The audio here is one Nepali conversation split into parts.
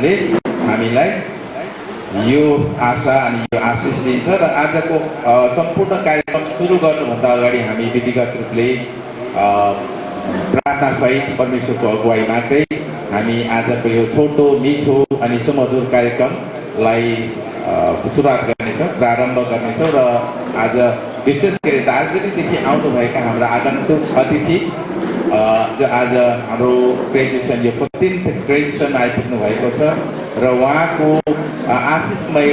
भगवानले हामीलाई यो आशा अनि यो आशिष दिन्छ र आजको सम्पूर्ण कार्यक्रम सुरु गर्नुभन्दा अगाडि हामी विधिगत रूपले प्रार्थनासहित परमेश्वरको अगुवाईमा चाहिँ हामी आजको यो छोटो मिठो अनि सुमधुर कार्यक्रमलाई सुरुवात गर्नेछौँ, प्रारम्भ गर्नेछौँ र आज विशेष गरी दार्जिलिङदेखि आउनुभएका हाम्रा आगन्तुक अतिथि जो आज हाम्रो ग्रेजुएसन यो 15th ग्रेजुएसन आइपुग्नु भएको छ र उहाँको आशिषमय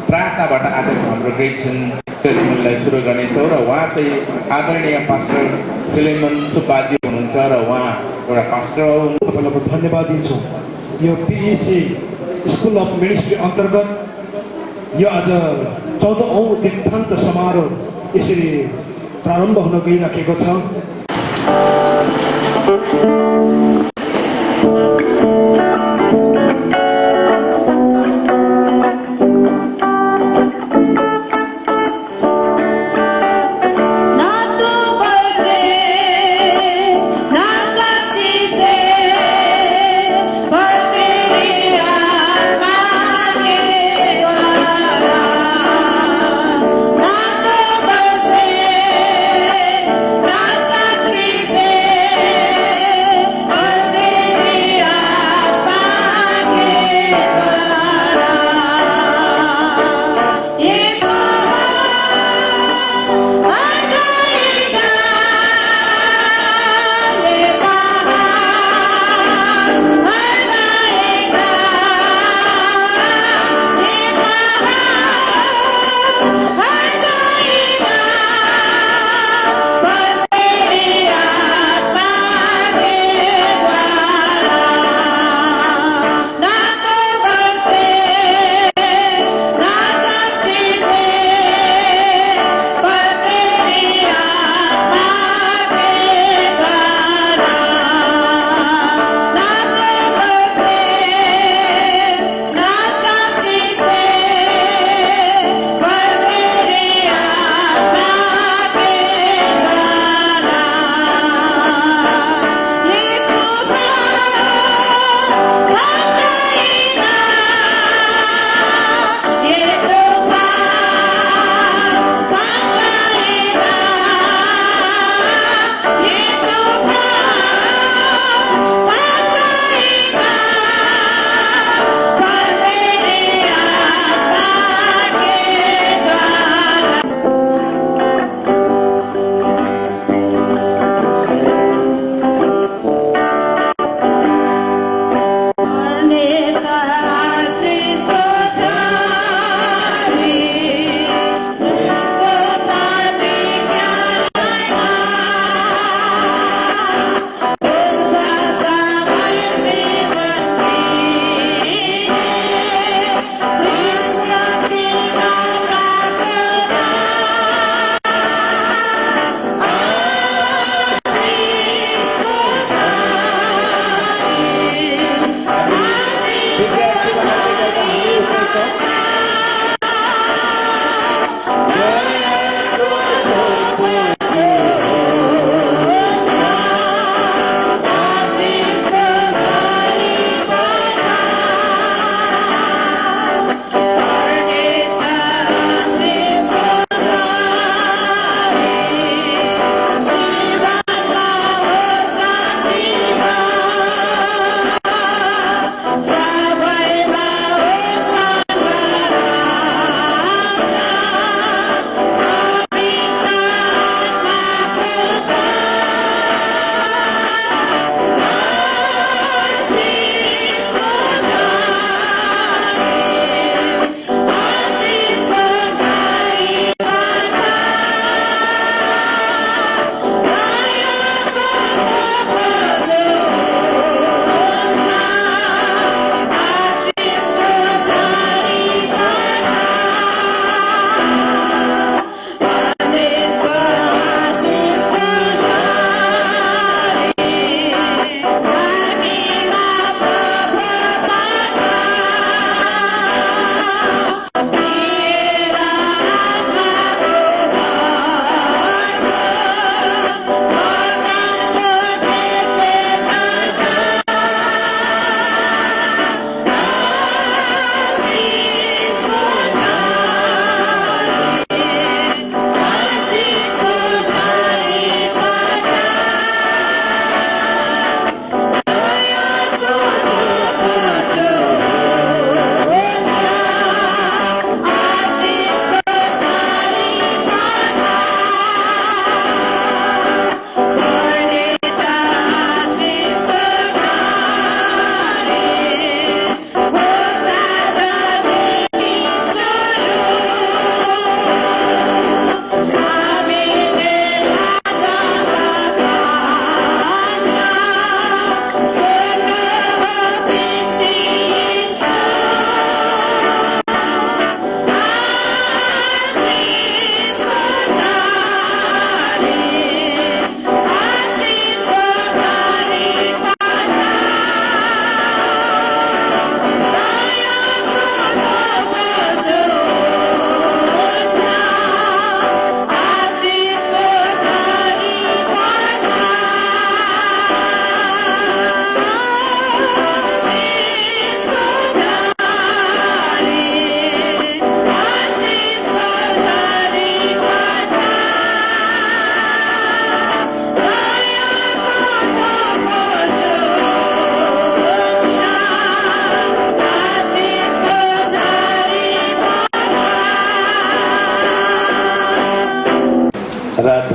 प्रार्थनाबाट आजको हाम्रो ग्रेजुएसन सेरेमनीलाई सुरु गर्नेछौँ र उहाँ चाहिँ आदरणीय पास्टर फिलेमन सुब्बाजी हुनुहुन्छ र उहाँ एउटा पास्टर हुनुहुन्छ। धन्यवाद दिन्छौँ। यो पिइसी स्कुल अफ मिनिस्ट्री अन्तर्गत यो आज 14औं दीक्षान्त समारोह यसरी प्रारम्भ हुन गइराखेको छ।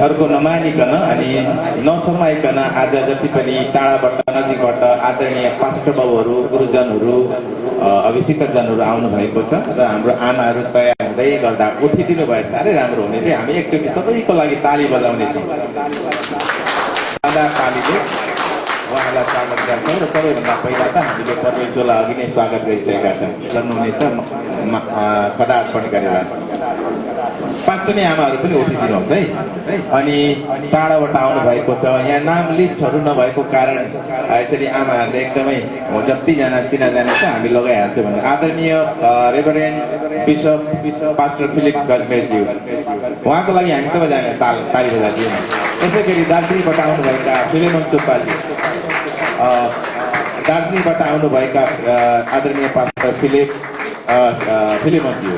अर्को नमानिकन अनि नसमाइकन आज जति पनि टाढाबाट नजिकबाट आदरणीय पास्टर बाबुहरू गुरुजनहरू अभिषिक्तजनहरू आउनु भएको छ र हाम्रो आमाहरू तयार हुँदै गर्दा उठिदिनु भए साह्रै राम्रो हुने थियो। हामी एकचोटि सबैको लागि ताली बजाउने छौँ। तालीले उहाँलाई स्वागत गर्छौँ र सबैभन्दा पहिला त हामीले परमेश्वरलाई अघि नै स्वागत गरिसकेका छौँ। गर्नुहुनेछ खदा अर्पण गरेर पाँचजनै आमाहरू पनि उठिदिनुहोस् है। अनि टाढाबाट आउनु भएको छ, यहाँ नाम लिस्टहरू नभएको कारण यसरी आमाहरूले एकदमै जतिजना चिनाजाना छ हामी लगाइहाल्छौँ भने आदरणीय रेभरेन्ड बिशप पास्टर फिलिप गजमेरज्यू उहाँको लागि हामी सबैजना ताली बजाइदियौँ। त्यसै गरी दार्जिलिङबाट आउनुभएका फिलेमन सुब्बाजी, दार्जिलिङबाट आउनुभएका आदरणीय पास्टर फिलिमनज्यू,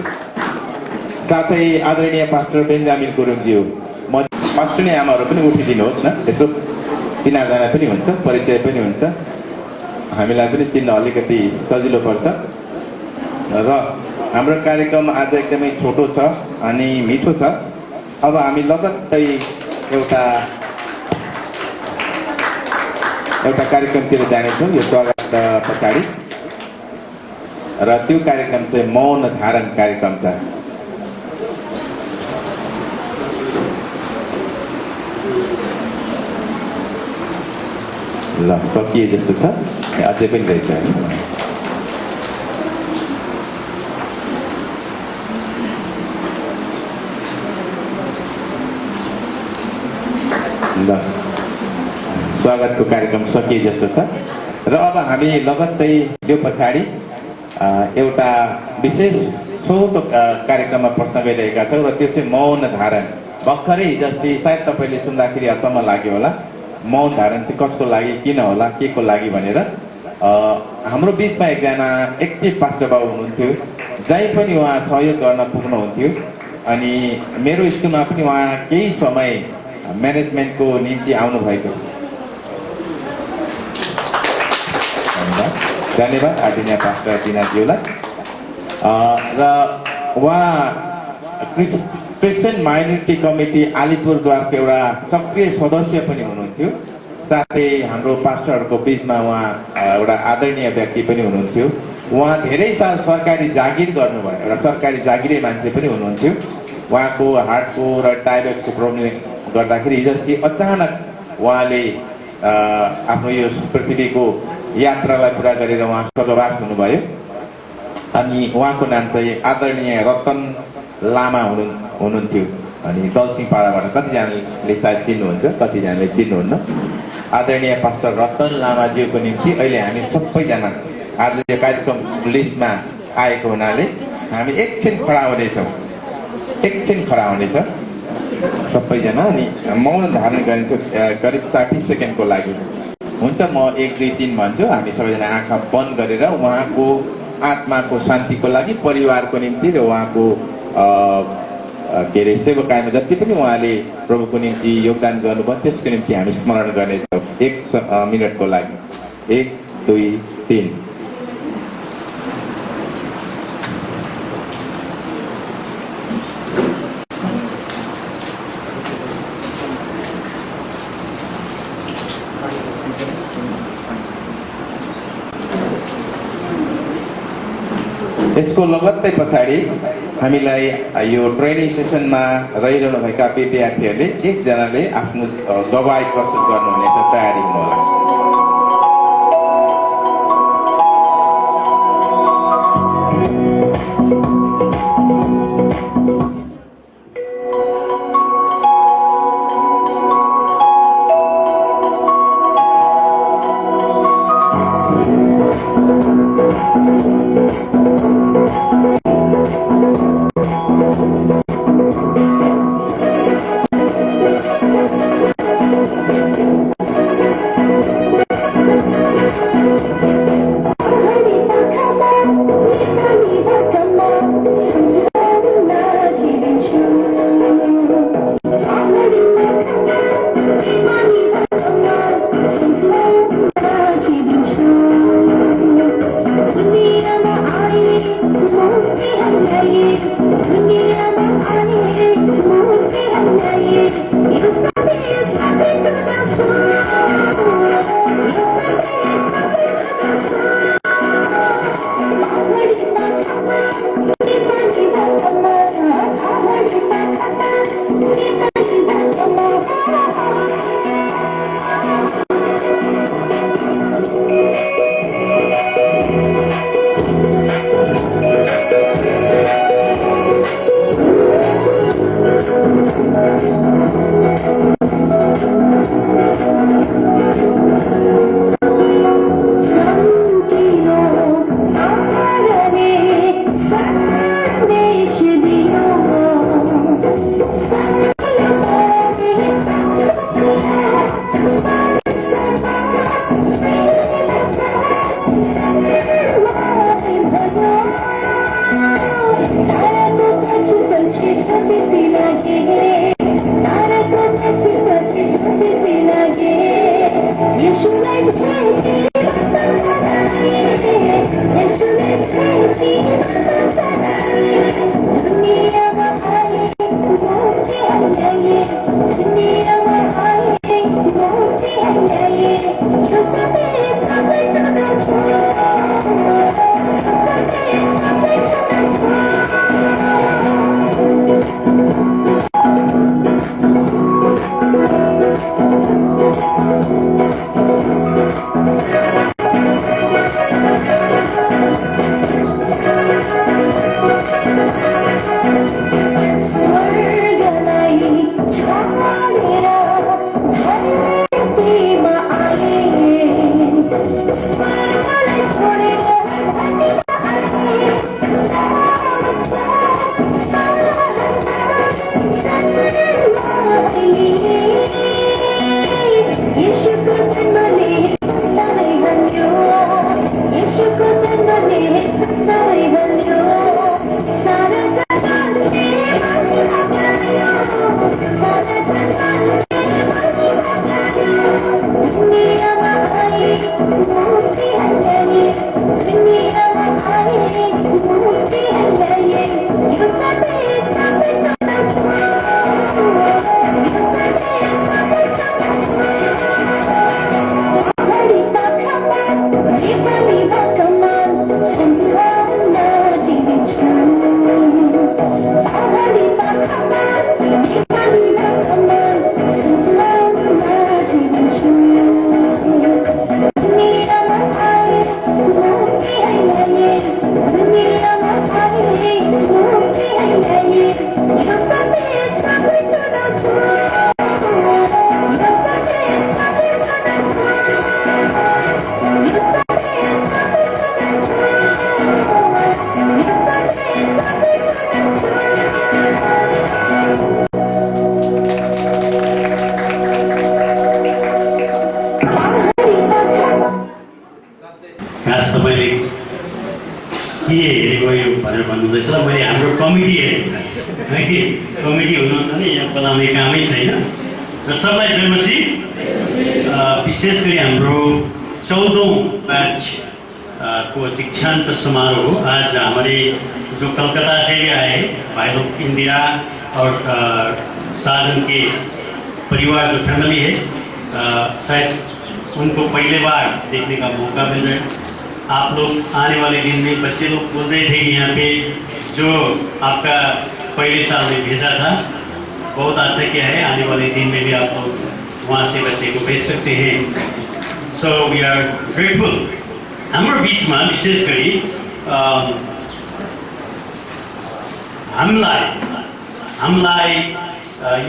साथै आदरणीय पास्टर बेन्जामिन गुरुङज्यू, पास्टर नै आमाहरू पनि उठिदिनुहोस् न। यसो चिनाजाना पनि हुन्छ, परिचय पनि हुन्छ, हामीलाई पनि चिन्न अलिकति सजिलो पर्छ। र हाम्रो कार्यक्रम आज एकदमै छोटो छ अनि मिठो छ। अब हामी लगत्तै एउटा कार्यक्रमतिर जानेछौँ यो स्वागत पछाडि, र त्यो कार्यक्रम चाहिँ मौन धारण कार्यक्रम छ। ल सकिए जस्तो छ, अझै पनि रहेछ। ल स्वागतको कार्यक्रम सकिए जस्तो छ र अब हामी लगत्तै यो पछाडि एउटा विशेष छोटो कार्यक्रममा प्रश्न गइरहेका छौँ र त्यो चाहिँ मौन धारण। भर्खरै जस्तै सायद तपाईँले सुन्दाखेरि अचम्म लाग्यो होला, मौन धारण चाहिँ कसको लागि, किन होला, के को लागि भनेर। हाम्रो बिचमा एकजना एक्टिभ पास्टर बाबु हुनुहुन्थ्यो, जहीँ पनि उहाँ सहयोग गर्न पुग्नुहुन्थ्यो। अनि मेरो स्कुलमा पनि उहाँ केही समय म्यानेजमेन्टको निम्ति आउनुभएको। धन्यवाद आदरणीय पास्टर दिनाज्यूलाई। र उहाँ क्रिस्चियन माइनोरिटी कमिटी अलिपुरद्वारको एउटा सक्रिय सदस्य पनि हुनुहुन्थ्यो। साथै हाम्रो पास्टरहरूको बिचमा उहाँ एउटा आदरणीय व्यक्ति पनि हुनुहुन्थ्यो। उहाँ धेरै साल सरकारी जागिर गर्नुभयो, एउटा सरकारी जागिरे मान्छे पनि हुनुहुन्थ्यो। उहाँको हार्टको र टाइरोइडको प्रब्लम गर्दाखेरि हिजोअस्ति अचानक उहाँले आफ्नो यो पृथ्वीको यात्रालाई पुरा गरेर उहाँ स्वर्गवास हुनुभयो। अनि उहाँको नाम चाहिँ आदरणीय रतन लामा हुनुहुन्थ्यो। अनि दलसिंहपाडाबाट कतिजनाले सायद चिन्नुहुन्छ, कतिजनाले चिन्नुहुन्न। आदरणीय पास्टर रतन लामाज्यूको निम्ति अहिले हामी सबैजना आज यो कार्यक्रम लिस्टमा आएको हुनाले हामी एकछिन खडा हुनेछौँ, सबैजना। अनि मौन धारण गरिन्छ करिब 60 सेकेन्डको लागि हुन्छ। म 1, 2, 3 भन्छु, हामी सबैजना आँखा बन्द गरेर उहाँको आत्माको शान्तिको लागि, परिवारको निम्ति र उहाँको के अरे सेवाकायमा जति पनि उहाँले प्रभुको निम्ति योगदान गर्नुभयो त्यसको निम्ति हामी स्मरण गर्नेछौँ 1 मिनटको लागि। 1, 2, 3। यसको लगत्तै पछाडि हामीलाई यो ट्रेनिङ सेसनमा रहिरहनुभएका विद्यार्थीहरूले एकजनाले आफ्नो गवाई प्रस्तुत गर्नुहुनेछ, तयारी हुनुहोला।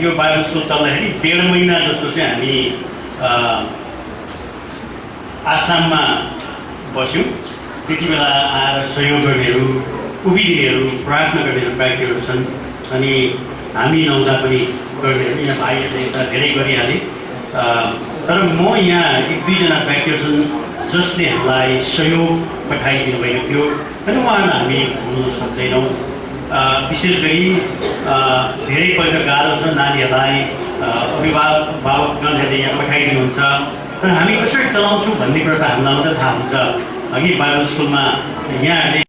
यो बाइबल स्कुल चल्दाखेरि 1.5 महिना जस्तो चाहिँ हामी आसाममा बस्यौँ। त्यति बेला आएर सहयोग गर्नेहरू, उभिनेहरू, प्रार्थना गर्नेहरू व्यक्तिहरू छन्। अनि हामी नहुँदा पनि गर्नेहरू यहाँ भाइहरूले यता धेरै गरिहाले। तर म यहाँ 1-2 व्यक्तिहरू छन् जसले हामीलाई सहयोग पठाइदिनु भएको थियो। अनि उहाँलाई हामी भुल्न सक्दैनौँ। विशेष गरी धेरैपल्ट गाह्रो छ नानीहरूलाई अभिभावकगणहरूले यहाँ पठाइदिनुहुन्छ। तर हामी कसरी चलाउँछौँ भन्ने कुरा त हामीलाई मात्रै थाहा हुन्छ। अघि बाइबल स्कुलमा यहाँहरूले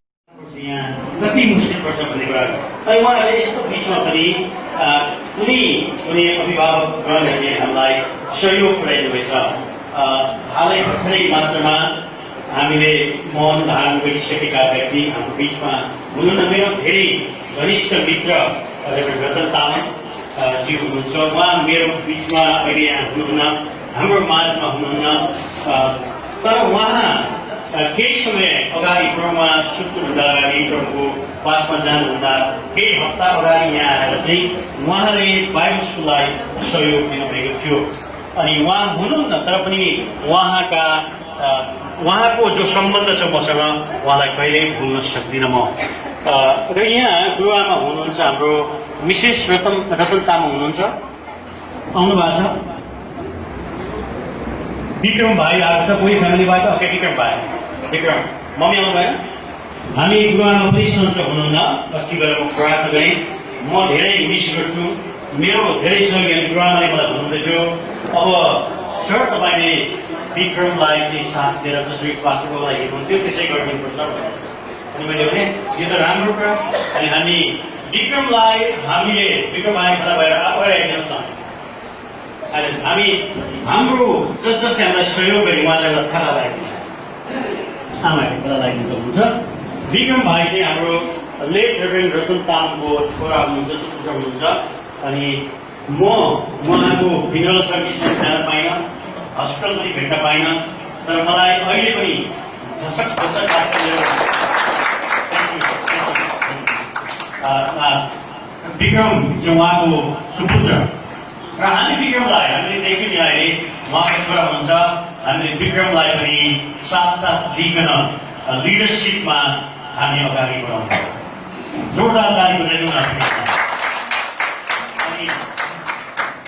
कति मुस्किल पर्छ भन्ने कुरा अनि उहाँहरूले यस्तो बिचमा पनि कुनै अभिभावकगणहरूले हामीलाई सहयोग पुर्याइदिनु भएछ। हालै भर्खरै मात्रामा हामीले मौन धारण गरिसकेका व्यक्ति हाम्रो बिचमा हुनुहुन्न। मेरो धेरै घनिष्ठ मित्र रेभरेन्ड रतन तामाङ जी हुनुहुन्छ। उहाँ मेरो बिचमा अहिले यहाँ हुनुहुन्न, हाम्रो माझमा हुनुहुन्न। तर उहाँ केही समय अगाडि प्रभुमा सुत्नुहुँदा अगाडि प्रभुको पासमा जानुहुँदा केही हप्ता अगाडि यहाँ आएर चाहिँ उहाँले बाइबल स्कुललाई सहयोग दिनुभएको थियो। अनि उहाँ हुनुहुन्न तर पनि उहाँको जो सम्बन्ध छ मसँग उहाँलाई कहिल्यै भुल्न सक्दिनँ म। र यहाँ गुरुआमा हुनुहुन्छ हाम्रो मिसेस रतन तामाङ हुनुहुन्छ, आउनु भएको छ। विक्रम भाइ आएको छ, कोही फ्यामिलीबाट ओके विक्रम भाइ, विक्रम मम्मी आउनु भएन। हामी गुरुआमा पनि सन्चो हुनुहुन्न। अस्ति गएर म प्रार्थना गरेँ, म धेरै मिस गर्छु। मेरो धेरै सहयोगी गुरुआमाले मलाई भन्नुहुँदै थियो अब सर तपाईँले विक्रमलाई चाहिँ साथ दिएर जसरी पास्टरको लागि हेर्नुहुन्थ्यो त्यसै गरिदिनुपर्छ। अनि मैले भने यो त राम्रो कुरा। अनि हामी विक्रमलाई विक्रम भाइ खडा भएर आइदिनुहोस् न। अनि हामी हाम्रो जसले हामीलाई सहयोग गरी उहाँलाई एउटा खाना लगाइदिन्छ, आमाहरूले खाना लगाइदिन्छ हुन्छ। विक्रम भाइ चाहिँ हाम्रो लेट रेभरेन्ड रतन तामाङको छोरा हुनुहुन्छ, सुपुत्र हुनुहुन्छ। अनि म उहाँको फिनरल सर्भिसमा जान पाइनँ, हस्पिटल पनि भेट्न पाइनँ। तर मलाई अहिले पनि झसक विक्रम चाहिँ उहाँको सुपुत्र र हामी विक्रमलाई हामीले देख्यौँ नि अहिले उहाँको छोरा हुनुहुन्छ। हामीले विक्रमलाई पनि साथ लिइकन लिडरसिपमा हामी अगाडि बढाउँछौँ। जोरदार ताली बजाइदिउँ न। अनि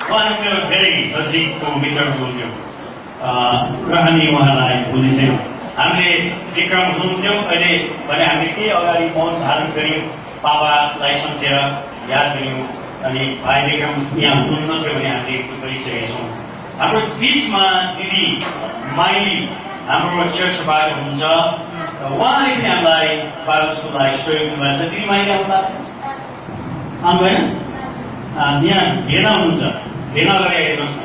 उहाँ मेरो धेरै नजिकको मित्र हुनुहुन्थ्यो र हामी उहाँलाई भुल्ने छैनौँ। हामीले विक्रम हुनुहुन्थ्यो अहिले भने हामीले केही अगाडि मौन धारण गऱ्यौँ, बाबालाई सम्झेर याद गऱ्यौँ। अनि भाइ विक्रम यहाँ हुनुहुन्न थियो भने हामीले गरिसकेका छौँ। हाम्रो बिचमा दिदी माइली हाम्रो चर्च सभाको हुनुहुन्छ, उहाँले पनि हामीलाई बाइबल स्कुललाई सहयोग दिनुभएको छ। दिदी माइली आउनु भएको छ, आउनु भएन। यहाँ भेना हुनुहुन्छ, भेना अगाडि हेर्नुहोस् न।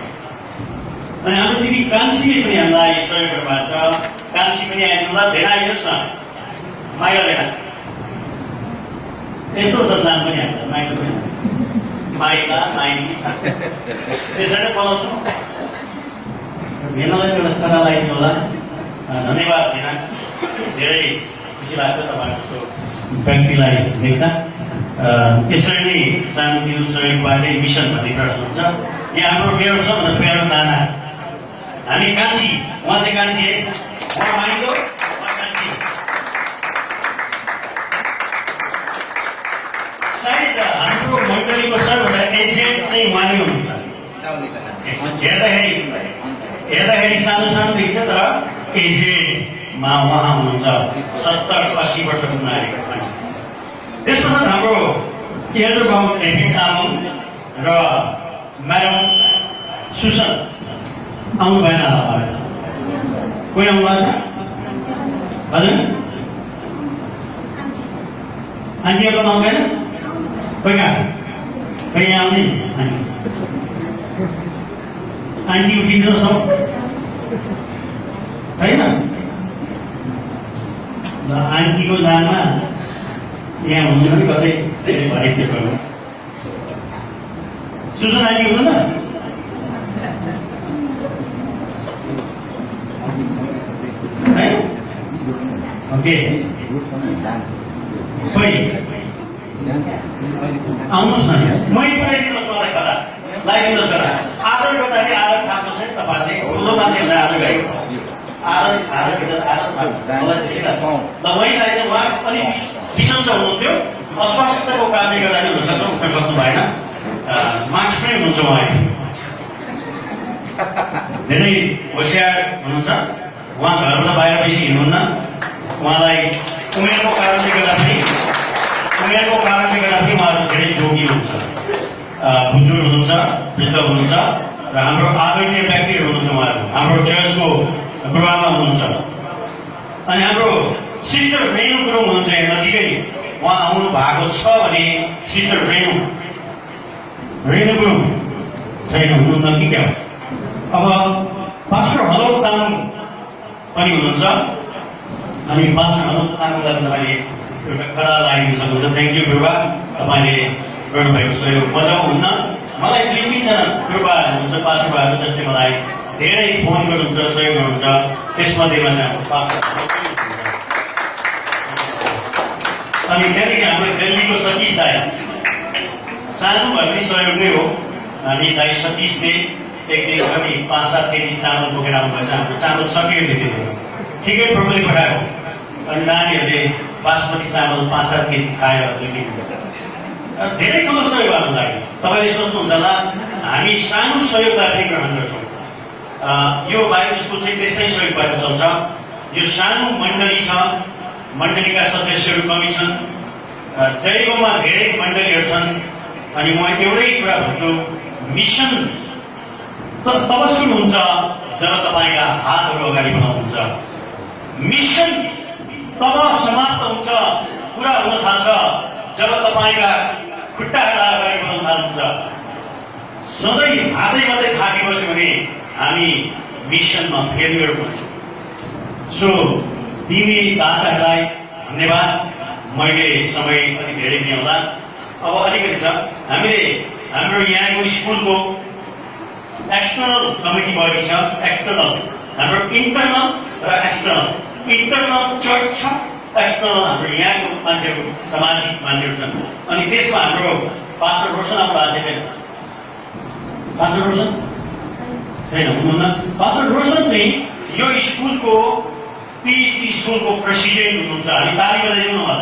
अनि हाम्रो दिदी कान्छीले पनि हामीलाई सहयोग गर्नुभएको छ। कान्छी पनि आइदिनु होला, भेना आइदिनुहोस् न। माइला भेना यस्तो छ नाम पनि हाल्छ, माइला भेना माइला माइली त्यसरी बोलाउँछु। भेनालाई एउटा खाना लगाइदिनु होला। धन्यवाद भेना, धेरै खुसी लाग्छ तपाईँहरूको व्यक्तिलाई देख्दा। त्यसरी नै सानो सहयोगबाटै मिसन भन्ने प्रश्न हुन्छ। यहाँ हाम्रो मेरो सबभन्दा प्यारो नाना हामी कान्छी, उहाँ चाहिँ कान्छी, उहाँ माइलो, उहाँ कान्छी। सायद हाम्रो मण्डलीको सबभन्दा एजेन्ट चाहिँ उहाँले हुनुहुन्छ। हेर्दाखेरि सानो देखिन्छ तर एजेन्टमा उहाँ हुनुहुन्छ, 70-80 वर्ष पुग्न आएको मान्छे। त्यस पछाडि हाम्रो एल्डर बाबु एपी तामाङ र म्याडम सुसन आउनु भएन होला। कोही आउनु भएको छ? हजुर आन्टीहरू आउनु भएन? कोही कहाँ कोही यहाँ आउने आन्टी उठिदिनुहोस् न होइन। ल आन्टीको नाममा यहाँ हुनु पनि कतै भरेको थियो। सुसन आन्टी हुनु न? ओके खोइ आउनुहोस् न, मै पठाइदिनुहोस् मलाई खरा लगाइदिनुहोस् खरा। आदर गर्दाखेरि आदर खाएको छैन तपाईँहरूले, ठुलो मान्छेहरूलाई आदर गरेको आदर ल मै लगाइदिनु। उहाँ अलिक बिसन्च हुनुहुन्थ्यो, अस्वास्थ्यको कारणले गर्दाखेरि हुनसक्छ उठ्न सक्नु भएन, मार्क्समै हुनुहुन्छ। उहाँ धेरै होसियार हुनुहुन्छ। उहाँ घरबाट बाहिर बेसी हिँड्नुहुन्न। उहाँलाई उमेरको कारणले गर्दा पनि उहाँहरू धेरै जोगी हुनुहुन्छ, बुजुर्ग हुनुहुन्छ, वृद्ध हुनुहुन्छ र हाम्रो आदरणीय व्यक्तिहरू हुनुहुन्छ। उहाँहरू हाम्रो चर्चको गुरुआमा हुनुहुन्छ। अनि हाम्रो सिस्टर रेणु गुरुङ हुनुहुन्छ यहाँ नजिकै, उहाँ आउनु भएको छ भने सिस्टर रेणु गुरुङ छैन, हुनुहुन्न कि क्या? अब पास्टर हलोक तामाङ पनि हुनुहुन्छ, अनि पास्टर हलोक तामाङलाई तपाईँले एउटा कडा लगाइदिनु सक्नुहुन्छ। थ्याङ्क यू गुरुबा, तपाईँले गर्नुभएको सहयोग मजाको हुन्न। मलाई 2-3 जना गुरुबा हुनुहुन्छ, पास्टरबाहरू, जसले मलाई धेरै फोन गर्नुहुन्छ, सहयोग गर्नुहुन्छ। त्यसमध्येमा चाहिँ हाम्रो पास्टर हलोक पनि हुनुहुन्छ। अनि त्यहाँदेखि हाम्रो दिल्लीको सतीश दाई, सानो भए पनि सहयोग नै हो। हामी दाई सतीशले एक दिन पनि 5-7 केजी चामल बोकेर आउनुभएछ। हाम्रो चामल सकियो त्यति बेला, ठिकै प्रभुले पठाएको। अनि नानीहरूले बासमती चामल 5-7 केजी खाएर धेरै ठुलो सहयोग गर्नु लागि। तपाईँले सोच्नुहुन्छ होला हामी सानो सहयोगलाई ग्रहण गर्छौँ। यो बाइबल स्कुल चाहिँ त्यस्तै सहयोगबाट चल्छ। यो सानो मण्डली छ, मण्डलीका सदस्यहरू कमी छन्, जयगोमा धेरै मण्डलीहरू छन्। अनि म एउटै कुरा भन्छु, मिसन तब सुरु हुन्छ जब तपाईँका हातहरू अगाडि बढाउनुहुन्छ। मिसन तब समाप्त हुन्छ, पुरा हुन थाल्छ जब तपाईँका खुट्टाहरूलाई अगाडि बढाउन थाल्नुहुन्छ। सधैँ हातै मात्रै थाकेपछि भने हामी मिसनमा फेलियर हुन्छौँ। सो तिमी दाताहरूलाई धन्यवाद। मैले समय अलिक धेरै नै होला, अब अलिकति छ। हामीले हाम्रो यहाँको स्कुलको एक्सटर्नल कमिटी बडी छ। एक्सटर्नल हाम्रो इन्टरनल र एक्सटर्नल। इन्टरनल चर्च छ, एक्सटर्नल हाम्रो यहाँको मान्छेहरू, सामाजिक मान्छेहरू छन्। अनि त्यसमा हाम्रो पास्टर रोशन आउनु भएको छैन। पास्टर रोशन छैन, हुनुहुन्न। पास्टर रोशन चाहिँ यो स्कुलको पिएचडी स्कुलको प्रेसिडेन्ट हुनुहुन्छ। हामी ताली बजाइदिउँ न।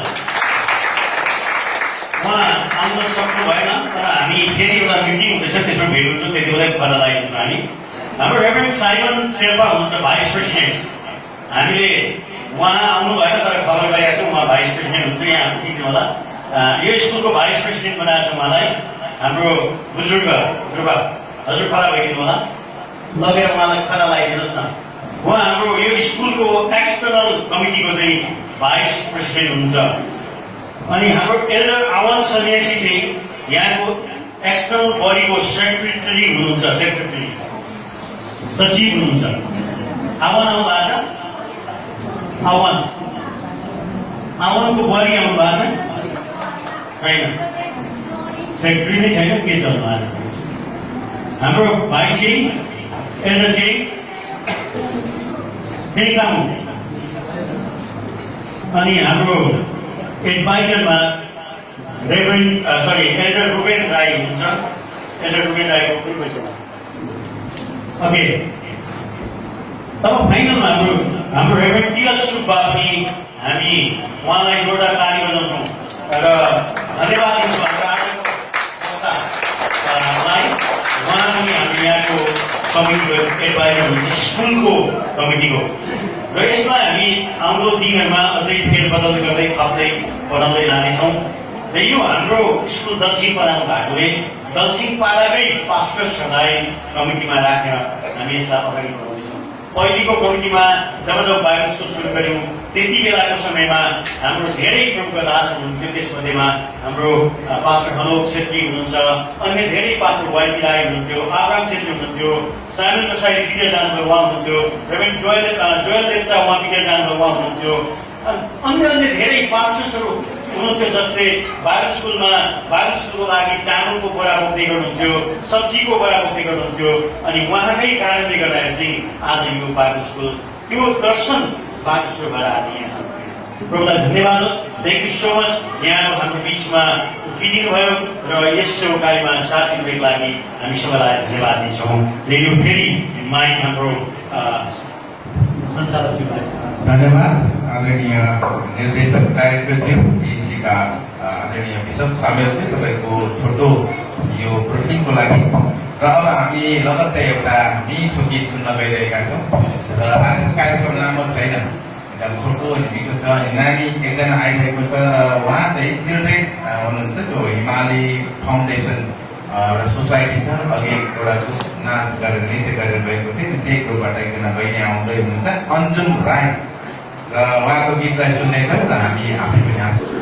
उहाँ आउन सक्नु भएन, तर हामी फेरि एउटा मिटिङ हुँदैछ, त्यसमा भेट हुन्छौँ, त्यति बेला खबर लगाइदिन्छौँ हामी। हाम्रो रेभरेन्ड साइमन शेर्पा हुनुहुन्छ भाइस प्रेसिडेन्ट। हामीले उहाँ आउनु भएन, तर खबर लगाएको छौँ उहाँ भाइस प्रेसिडेन्ट हुन्छ। यहाँ चिन्नु होला, यो स्कुलको भाइस प्रेसिडेन्ट बनाएको छ उहाँलाई। हाम्रो बुजुर्ग गुरुबा हजुर खडा भइदिनु होला, लगेर उहाँलाई खडा लगाइदिनुहोस् न। उहाँ हाम्रो यो स्कुलको एक्सटर्नल कमिटीको चाहिँ भाइस प्रेसिडेन्ट हुनुहुन्छ। अनि हाम्रो एल्डर आवान सन्यासी चाहिँ यहाँको एक्सटर्नल बडीको सेक्रेटरी हुनुहुन्छ, सेक्रेटरी सचिव हुनुहुन्छ। आवान आउनु भएको छ? आवानको बडी आउनु भएको छ? छैन, सेक्रेटरी नै छैन, के चल्नु भएको छ? हाम्रो भाइ चाहिँ एल्डर चाहिँ तामाङ। अनि हाम्रो एडभाइजरमा एल्डर रुबेन राई हुनुहुन्छ। एल्डर रुबेन राईको पनि पैसा ओके। अब फाइनलमा हाम्रो रेभरेन्ड तिलक सुब्बा पनि हामी उहाँलाई एउटा ताली बजाउँछौँ र धन्यवाद दिन्छौँ हाम्रो आजको संस्थालाई। उहाँ पनि हामी यहाँको कमिटीको एडभाइजर हुनुहुन्छ, स्कुलको कमिटीको। र यसलाई हामी आउँदो दिनहरूमा अझै फेरबदल गर्दै थप्दै बढाउँदै लानेछौँ। र यो हाम्रो स्कुल दक्षिण पाडामा भएकोले दक्षिण पाडाकै पास्टर्सहरूलाई कमिटीमा राखेर हामी यसलाई अगाडि बढाउँदैछौँ। पहिलेको कमिटीमा जब बाइबल स्कुल सुरु गऱ्यौँ त्यति बेलाको समयमा हाम्रो धेरै प्रमुख दास हुनुहुन्थ्यो। त्यसमध्येमा हाम्रो पास्टर हलोक छेत्री हुनुहुन्छ, अन्य धेरै पास्टर वाइपी राई हुनुहुन्थ्यो, आब्राम छेत्री हुनुहुन्थ्यो, साइमन कसाई विदेश जानुभयो उहाँ हुनुहुन्थ्यो, रेभरेन्ड जोयल लेप्चा उहाँ विदेश जानुभयो उहाँ हुनुहुन्थ्यो। अन्य धेरै पास्टर्सहरू हुनुहुन्थ्यो जसले बाइबल स्कुलको लागि चामलको बोरा बोक्दै गर्नुहुन्थ्यो, सब्जीको बोरा बोक्दै गर्नुहुन्थ्यो। अनि उहाँकै कारणले गर्दाखेरि चाहिँ आज यो बाइबल स्कुल, त्यो दर्शन बाइबल स्कुलबाट आज यहाँ छ। प्रभुलाई धन्यवाद होस्। Thank you so much. यहाँहरू हाम्रो बिचमा उभिदिनु भयो र यस चौकाइमा साथ दिनुको लागि हामी सबैलाई धन्यवाद दिन्छौँ। यो फेरि माइक हाम्रो सञ्चालकज्यूलाई धन्यवाद। आदरणीय निर्देशक डाइरेक्टरज्यू, पिएचडीका आदरणीय बिशप सामेलजी, तपाईँको छोटो यो ब्रिफिङको लागि। र अब हामी लगत्तै एउटा मिठो गीत सुन्न गइरहेका छौँ। र आजको कार्यक्रम लामो छैन, एकदम छोटो मिठो छ। अनि नानी एकजना आइरहेको छ, उहाँ चाहिँ चिल्ड्रेन हुनुहुन्छ, जो हिमाली फाउन्डेसन र सोसाइटी छ। अघि एउटा नाच गरेर नृत्य गरेर गएको थियो, त्यही ग्रुपबाट एकजना बहिनी आउँदै हुनुहुन्छ, अन्जुम राई। र उहाँको गीतलाई सुन्नेछौँ र हामी आफै पनि आउँछौँ।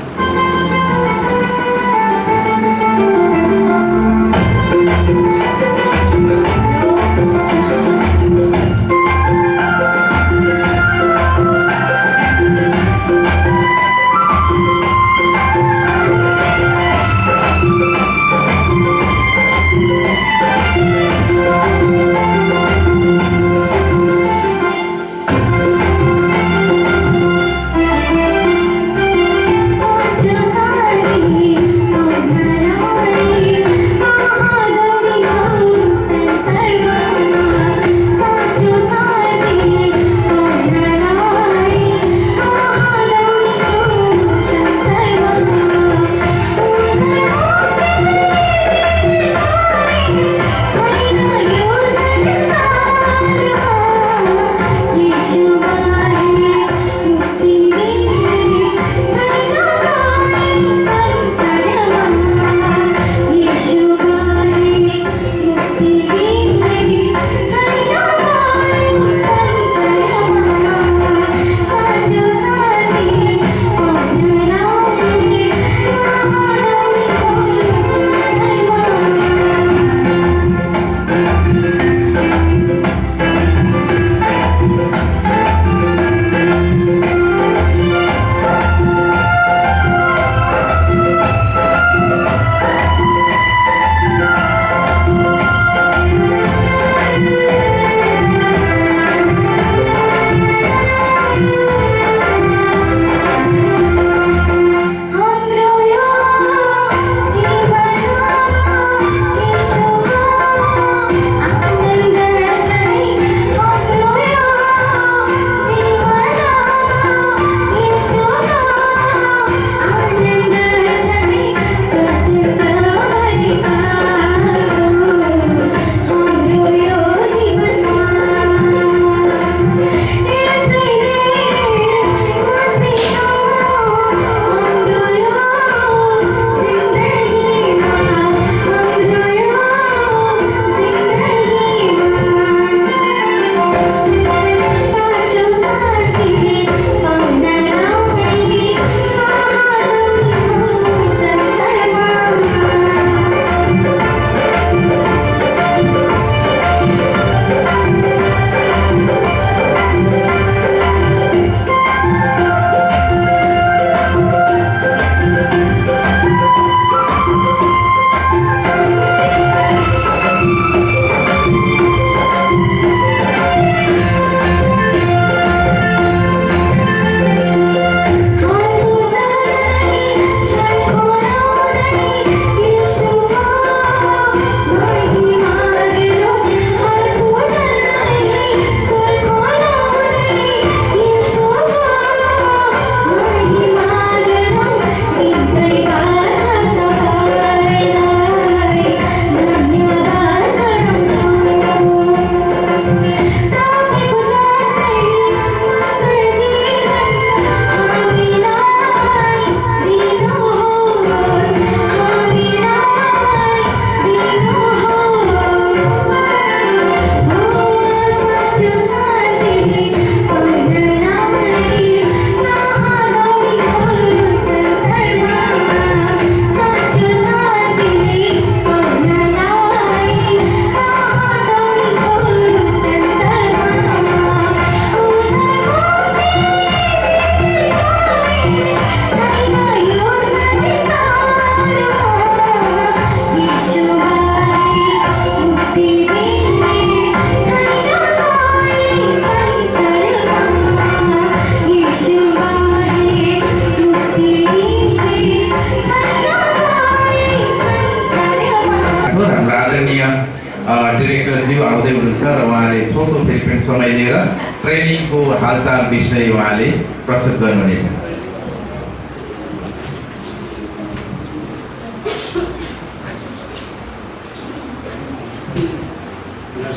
डिरेक्टरज्यू आउँदै हुनुहुन्छ र उहाँले छोटो फेरि पनि समय लिएर ट्रेनिङको हालचाल विषय उहाँले प्रस्तुत गर्नुहुनेछ।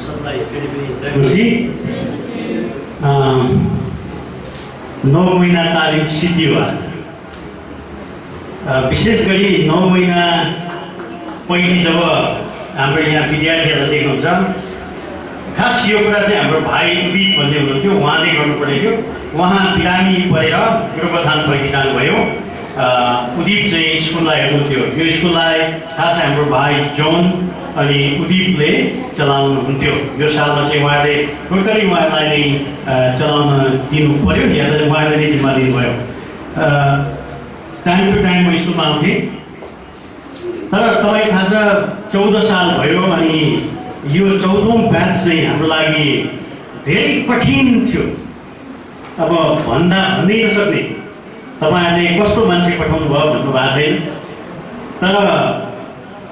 सबलाई फेरि पनि जयमसी। 9 महिना तालिम सिद्धियो। विशेष गरी 9 महिना पहिले जब हाम्रो यहाँ विद्यार्थीहरूलाई देख्नुहुन्छ खास यो कुरा चाहिँ हाम्रो भाइ उदित भन्ने हुनुहुन्थ्यो, उहाँले गर्नुपर्ने थियो। उहाँ बिरामी परेर गर्भधान फर्किजानुभयो। उदित चाहिँ स्कुललाई हेर्नुहुन्थ्यो। यो स्कुललाई खास हाम्रो भाइ जोन अनि उदितले चलाउनुहुन्थ्यो। यो सालमा चाहिँ उहाँले टोटली उहाँलाई नै चलाउन दिनु पर्यो, या त उहाँले नै जिम्मा दिनुभयो। टाइम टु टाइम म स्कुलमा आउँथेँ, तर तपाईँ थाहा छ 14 साल भयो अनि यो 14औं ब्याच चाहिँ हाम्रो लागि धेरै कठिन थियो। अब भन्दै नसक्ने, तपाईँहरूले कस्तो मान्छे पठाउनु भयो भन्नु भएको छैन, तर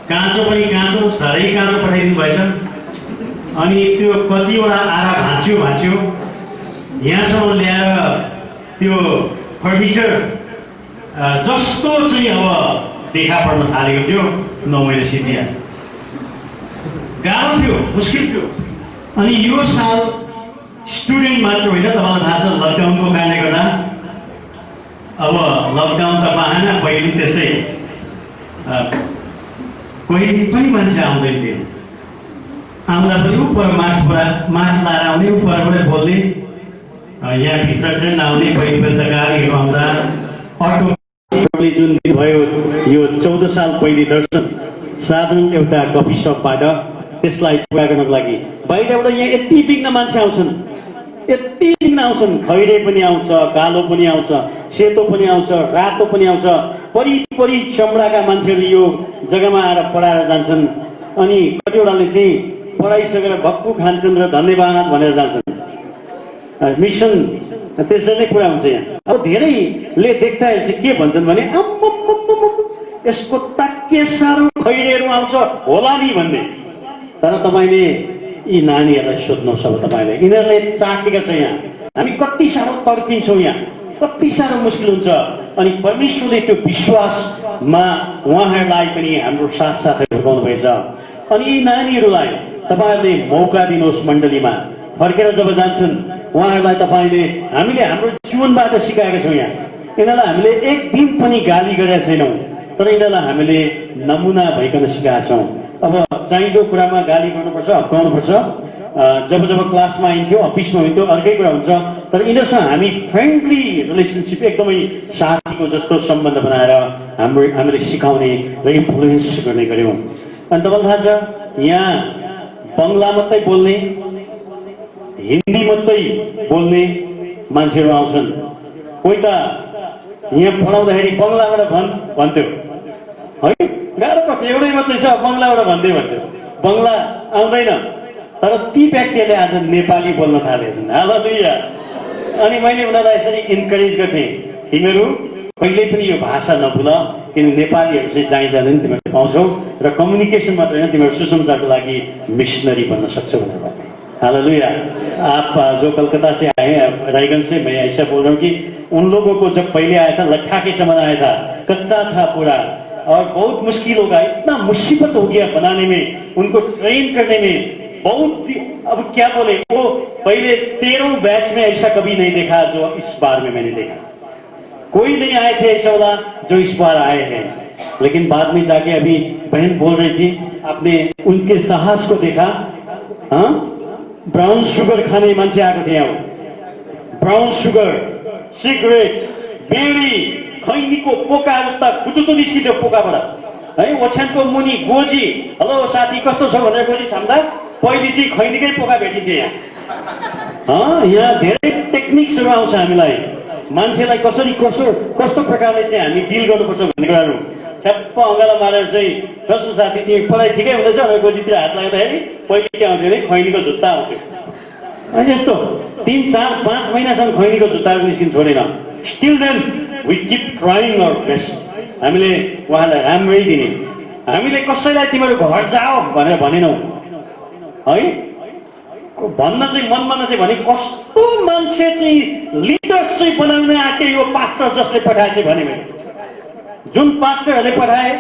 काँचो पनि काँचो, साह्रै काँचो पठाइदिनु भएछ। अनि त्यो कतिवटा आरा भाँच्यो यहाँसम्म ल्याएर त्यो फर्निचर जस्तो चाहिँ अब देखा पर्न थालेको थियो 9 महिनापछि गाह्रो थियो, मुस्किल थियो। अनि यो साल स्टुडेन्ट मात्र होइन, तपाईँलाई थाहा छ लकडाउनको कारणले गर्दा अब लकडाउन त पाएन, पहिले त्यस्तै कोही पनि मान्छे आउँदैन थियो। आउँदा पनि उपर मास्क लाएर आउने, उपरबाट बोल्ने, यहाँभित्र ट्रेन आउने, पहिले त गाडीहरू आउँदा अटो जुन दिन भयो यो 14 साल पहिले दर्शन साधारण एउटा कफी सपबाट त्यसलाई पुरा गर्नको लागि बाहिरबाट यहाँ यति बिग्न मान्छे आउँछन्, यति बिग्न आउँछन्। खैरे पनि आउँछ, कालो पनि आउँछ, सेतो पनि आउँछ, रातो पनि आउँछ। परिपरि चमडाका मान्छेहरू यो जग्गामा आएर पढाएर जान्छन्। अनि कतिवटाले चाहिँ पढाइसकेर भक्कु खान्छन् र धन्यवाद भनेर जान्छन्। मिसन त्यसरी नै पुरा हुन्छ यहाँ। अब धेरैले देख्दा के भन्छन् भने यसको ताके साह्रो खैरेहरू आउँछ होला नि भन्ने। तर तपाईँले यी नानीहरूलाई सोध्नुहोस्, अब तपाईँले यिनीहरूले चाखेका छ यहाँ, हामी कति साह्रो तर्किन्छौँ यहाँ, कति साह्रो मुस्किल हुन्छ। अनि परमेश्वरले त्यो विश्वासमा उहाँहरूलाई पनि हाम्रो साथसाथै हुर्काउनु भएछ। अनि यी नानीहरूलाई तपाईँहरूले मौका दिनुहोस्। मण्डलीमा फर्केर जब जान्छन् उहाँहरूलाई तपाईँले, हामीले हाम्रो जीवनबाट सिकाएका छौँ यहाँ। यिनीहरूलाई हामीले एक दिन पनि गाली गरेका छैनौँ, तर यिनीहरूलाई हामीले नमुना भइकन सिकाएका छौँ। अब चाहिँदो कुरामा गाली गर्नुपर्छ, हप्काउनुपर्छ। जब क्लासमा आइन्थ्यो, अफिसमा हुन्थ्यो, अर्कै कुरा हुन्छ। तर यिनीहरूसँग हामी फ्रेन्डली रिलेसनसिप, एकदमै साथीको जस्तो सम्बन्ध बनाएर हामीले सिकाउने र इन्फ्लुएन्स गर्ने गऱ्यौँ। अनि तपाईँलाई थाहा छ यहाँ बङ्गला मात्रै बोल्ने, हिन्दी मात्रै बोल्ने मान्छेहरू आउँछन्। कोही त यहाँ पढाउँदाखेरि बङ्गलाबाट भन्थ्यो है, गाह्रो पर्थ्यो, एउटै मात्रै छ बङ्गलाबाट भन्थ्यो। बङ्गला आउँदैन, तर ती व्यक्तिहरूले आज नेपाली बोल्न थालेछन्। हालेलुया। अनि मैले उनीहरूलाई यसरी इन्करेज गर्थेँ, तिमीहरू कहिल्यै पनि यो भाषा नभुल, किन नेपालीहरू चाहिँ जहीँ जाँदैन तिमीहरूले पाउँछौ, र कम्युनिकेसन मात्र होइन, तिमीहरू सुसमाचारको लागि मिशनरी बन्न सक्छौ भनेर भन्थे। हालेलुया। आप जो कलकत्ता से आए हैं, रायगंज से, मैं ऐसा बोल रहा हूँ कि उन लोगों को जब पहले आया था लट्ठा के समय आया था, कच्चा था पूरा और बहुत मुश्किल होगा, इतना मुसीबत हो गया बनाने में, उनको ट्रेन करने में बहुत। अब क्या बोले, वो पहले 13 बैच में ऐसा कभी नहीं देखा जो इस बार में मैंने देखा। कोई नहीं आए थे ऐसा वाला जो इस बार आए हैं। लेकिन बाद में जाके अभी बहन बोल रही थी, आपने उनके साहस को देखा। हाँ, ब्राउन सुगर खाने मान्छे आएको थियो यहाँ। ब्राउन सुगर, सिगरेट, बेडी, खैनीको पोकाहरू त कुटुतो निस्किन्थ्यो पोकाबाट है। ओछ्यानको मुनि गोजी, हेलो साथी कस्तो छ भनेर गोजी छाम्दा पहिले चाहिँ खैनीकै पोका भेटिन्थ्यो यहाँ। यहाँ धेरै टेक्निक्सहरू आउँछ हामीलाई, मान्छेलाई कसरी कस्तो प्रकारले चाहिँ हामी डिल गर्नुपर्छ भन्ने कुराहरू। छ्याप्प अँगालो मारेर चाहिँ कस्तो साथी तिमी पढाइ ठिकै हुँदैछ भनेर गोजीतिर हात लाग्दाखेरि पहिले के आउँथ्यो भने खैनीको जुत्ता आउँथ्यो। अनि यस्तो 3, 4, 5 महिनासम्म खैनीको जुत्ताहरू निस्किन छोडेन। Still then we keep trying our best. हामीले उहाँलाई राम्रै दिने, हामीले कसैलाई तिमीहरू घर जाओ भनेर भनेनौँ है। भन्न चाहिँ मनमा चाहिँ भने कस्तो मान्छे चाहिँ लिडर्स चाहिँ बनाउन आँटे यो पास्टर जसले पठाए चाहिँ भने मैले, जुन पास्टरहरूले पठाए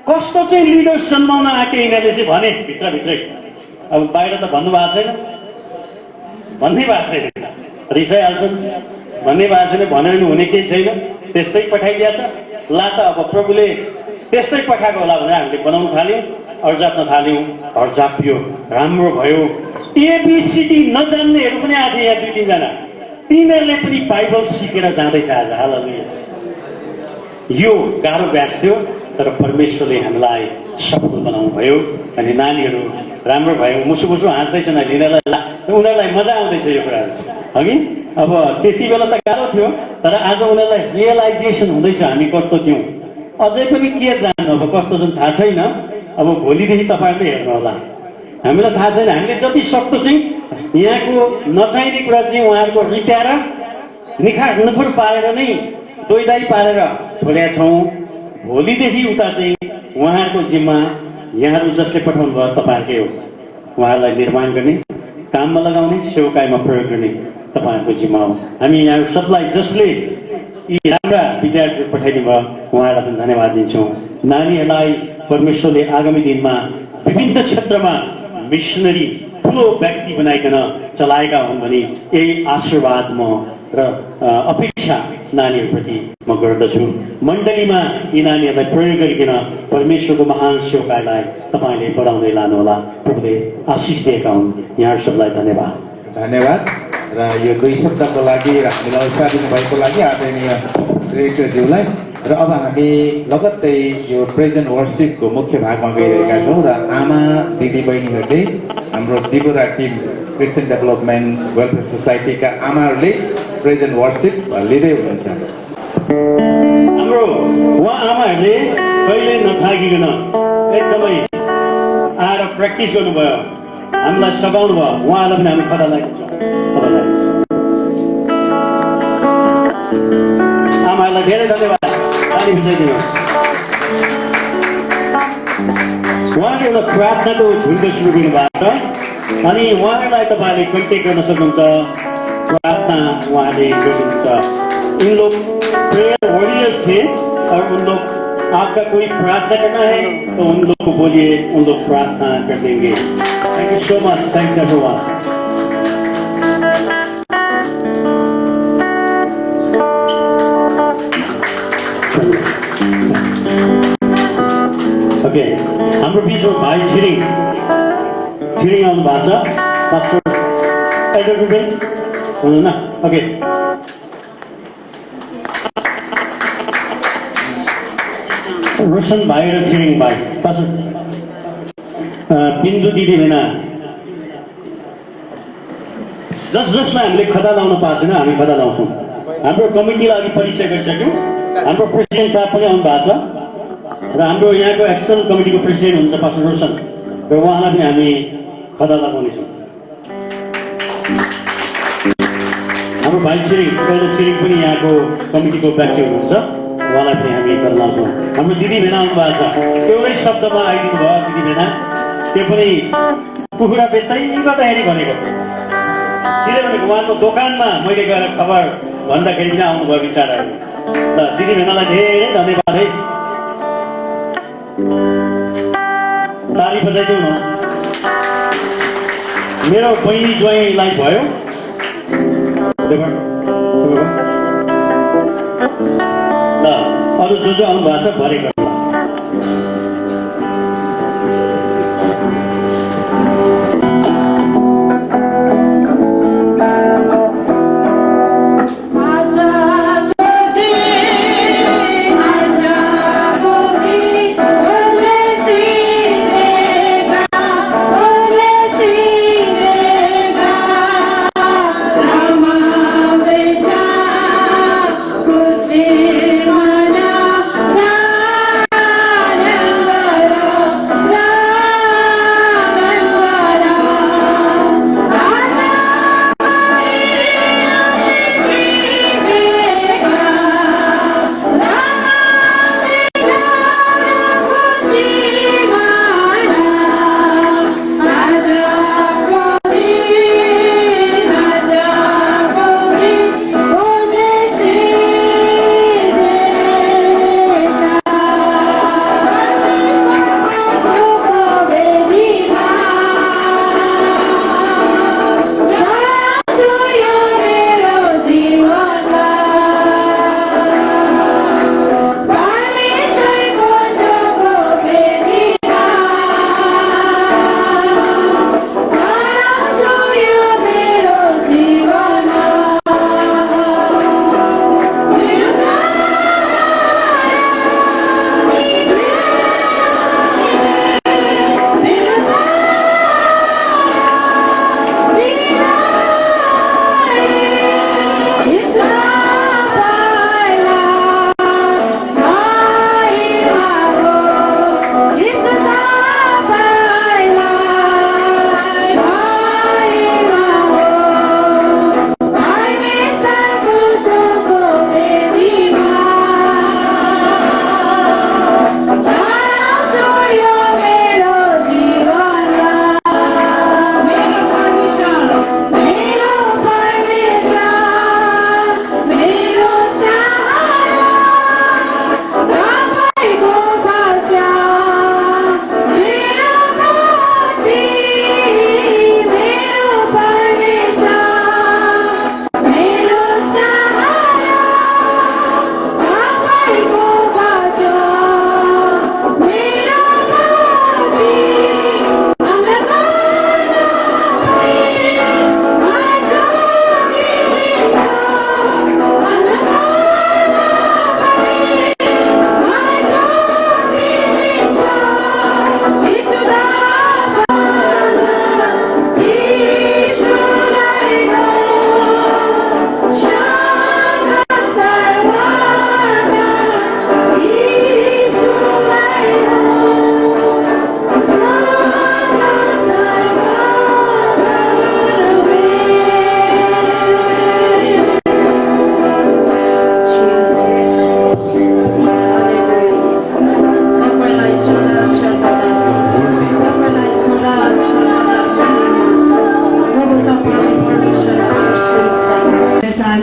कस्तो चाहिँ लिडर्स जन्माउन आँटे यिनीहरूले चाहिँ भने भित्रभित्रै। अब बाहिर त भन्नुभएको छैन, भन्नै भएको छैन, रिसाइहाल्छन्, भन्ने भएको छैन, भनेर नि हुने केही छैन, त्यस्तै पठाइदिएछ। ला त अब प्रभुले त्यस्तै पठाएको होला भनेर हामीले बनाउन थाल्यौँ, अर्जाप्न थाल्यौँ, अर्जापियो, राम्रो भयो। एबिसिडी नजान्नेहरू पनि आथे यहाँ 2-3 जना तिनीहरूले पनि बाइबल सिकेर जाँदैछ आज। हालेलुया। यो गाह्रो व्यास थियो तर परमेश्वरले हामीलाई सफल बनाउनु भयो अनि नानीहरू राम्रो भयो। मुसु मुसु हाँस्दैछन् उनीहरूलाई मजा आउँदैछ यो कुराहरू हगि। अब त्यति बेला त गाह्रो थियो तर आज उनीहरूलाई रियलाइजेसन हुँदैछ हामी कस्तो थियौँ। अझै पनि के जान्नु अब कस्तो छन् थाहा छैन। अब भोलिदेखि तपाईँहरूले हेर्नु होला। हामीलाई थाहा छैन। हामीले जति सक्दो चाहिँ यहाँको नचाहिने कुरा चाहिँ उहाँहरूको रित्याएर निखुर पारेर नै दोइदाई पारेर छोडेका छौँ। भोलिदेखि उता चाहिँ उहाँहरूको जिम्मा यहाँहरू जसले पठाउनु भयो तपाईँहरूकै हो। उहाँहरूलाई निर्माण गर्ने, काममा लगाउने, सेवाकाईमा प्रयोग गर्ने तपाईँहरूको जिम्मा हो। हामी यहाँहरू सबलाई जसले यी राम्रा विद्यार्थीहरू पठाइदिनु भयो उहाँहरूलाई पनि धन्यवाद दिन्छौँ। नानीहरूलाई परमेश्वरले आगामी दिनमा विभिन्न क्षेत्रमा मिसनरी ठुलो व्यक्ति बनाइकन चलाएका हुन् भने यही आशीर्वाद म र अपेक्षा नानीहरूप्रति म गर्दछु। मण्डलीमा यी नानीहरूलाई प्रयोग गरिकन परमेश्वरको महान सेवकाईलाई तपाईँले बढाउँदै लानुहोला। प्रभुले आशिष दिएका हुन्। यहाँ सबलाई धन्यवाद। धन्यवाद। र यो 2 शब्दको लागि र हामीलाई उत्साह दिनुभएको लागि आदरणीय डिरेक्टरज्यूलाई। र अब हामी लगत्तै यो प्रेजेन्ट वर्सिपको मुख्य भागमा गइरहेका छौँ र आमा दिदीबहिनीहरूले हाम्रो Tripura team Christian development welfare सोसाइटीका आमाहरूले प्रेजेन्ट वर्सिप लिँदै हुनुहुन्छ। हाम्रो उहाँ आमाहरूले कहिले नथाकिकन एकदमै आएर प्र्याक्टिस गर्नुभयो। हामीलाई सघाउनु भयो। उहाँहरूलाई पनि हामी खदा लाग्छौँ। आमाहरूलाई धेरै धन्यवाद। ताली बजाइदिनु। उहाँले एउटा प्रार्थनाको झुन्ड सुरु गर्नुभएको छ अनि उहाँहरूलाई तपाईँले कन्ट्याक्ट गर्न सक्नुहुन्छ। प्रार्थना उहाँले गर्नुहुन्छ। इन लोग प्रेयर वॉरियर्स थे और उन लोग आपका कोई प्रार्थना करना है तो उन लोग को बोलिए, उन लोग प्रार्थना कर देंगे। Thank you so much. Thanks everyone. Okay, हाम्रो बिचमा भाइ छिरिङ आउनु भएको छ। पास्टर एल्डर रुबेन हुनुहुन्न? ओके, रोशन भाइ र छिरिङ भाइ। पास्टर बिन्दु दिदी भेना जसमा हामीले खदा लाउन पाएको छैन हामी खदा लाउँछौँ। हाम्रो कमिटीलाई अघि परिचय गरिसक्यौँ। हाम्रो प्रेसिडेन्ट साहब पनि आउनु भएको छ र हाम्रो यहाँको एक्सटर्नल कमिटीको प्रेसिडेन्ट हुनुहुन्छ पास्टर रोशन र उहाँलाई पनि हामी खदा लगाउनेछौँ। हाम्रो भाइ छिरिङ पनि यहाँको कमिटीको व्यक्ति हुनुहुन्छ। उहाँलाई पनि हामी खदा लाउँछौँ। हाम्रो दिदी भेना आउनु भएको छ। एउटै शब्दमा आइदिनु भयो दिदी भेना। त्यो पनि कुखुरा बेच्दै गर्दाखेरि भनेको सिधै भनेको उहाँको दोकानमा मैले गएर खबर भन्दाखेरि पनि आउनुभयो विचारहरू। ल दिदी भेनालाई धेरै धन्यवाद है। ताली बजाइदिउँ न। मेरो बहिनी ज्वाइँलाई भयो। ल अरू जो आउनु भएको छ भरे गर्नु।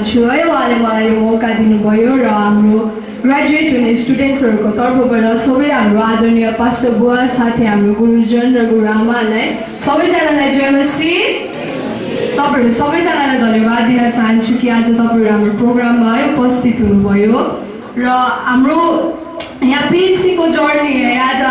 चाहन्छु है उहाँले मलाई यो मौका दिनुभयो र हाम्रो ग्रेजुएट हुने स्टुडेन्ट्सहरूको तर्फबाट सबै हाम्रो आदरणीय पास्टर बुवा साथै हाम्रो गुरुजन र गुरुआमालाई सबैजनालाई जय मसी। तपाईँहरू सबैजनालाई धन्यवाद दिन चाहन्छु कि आज तपाईँहरू हाम्रो प्रोग्राममा है उपस्थित हुनुभयो र हाम्रो यहाँ पिएचसीको जर्नी है आज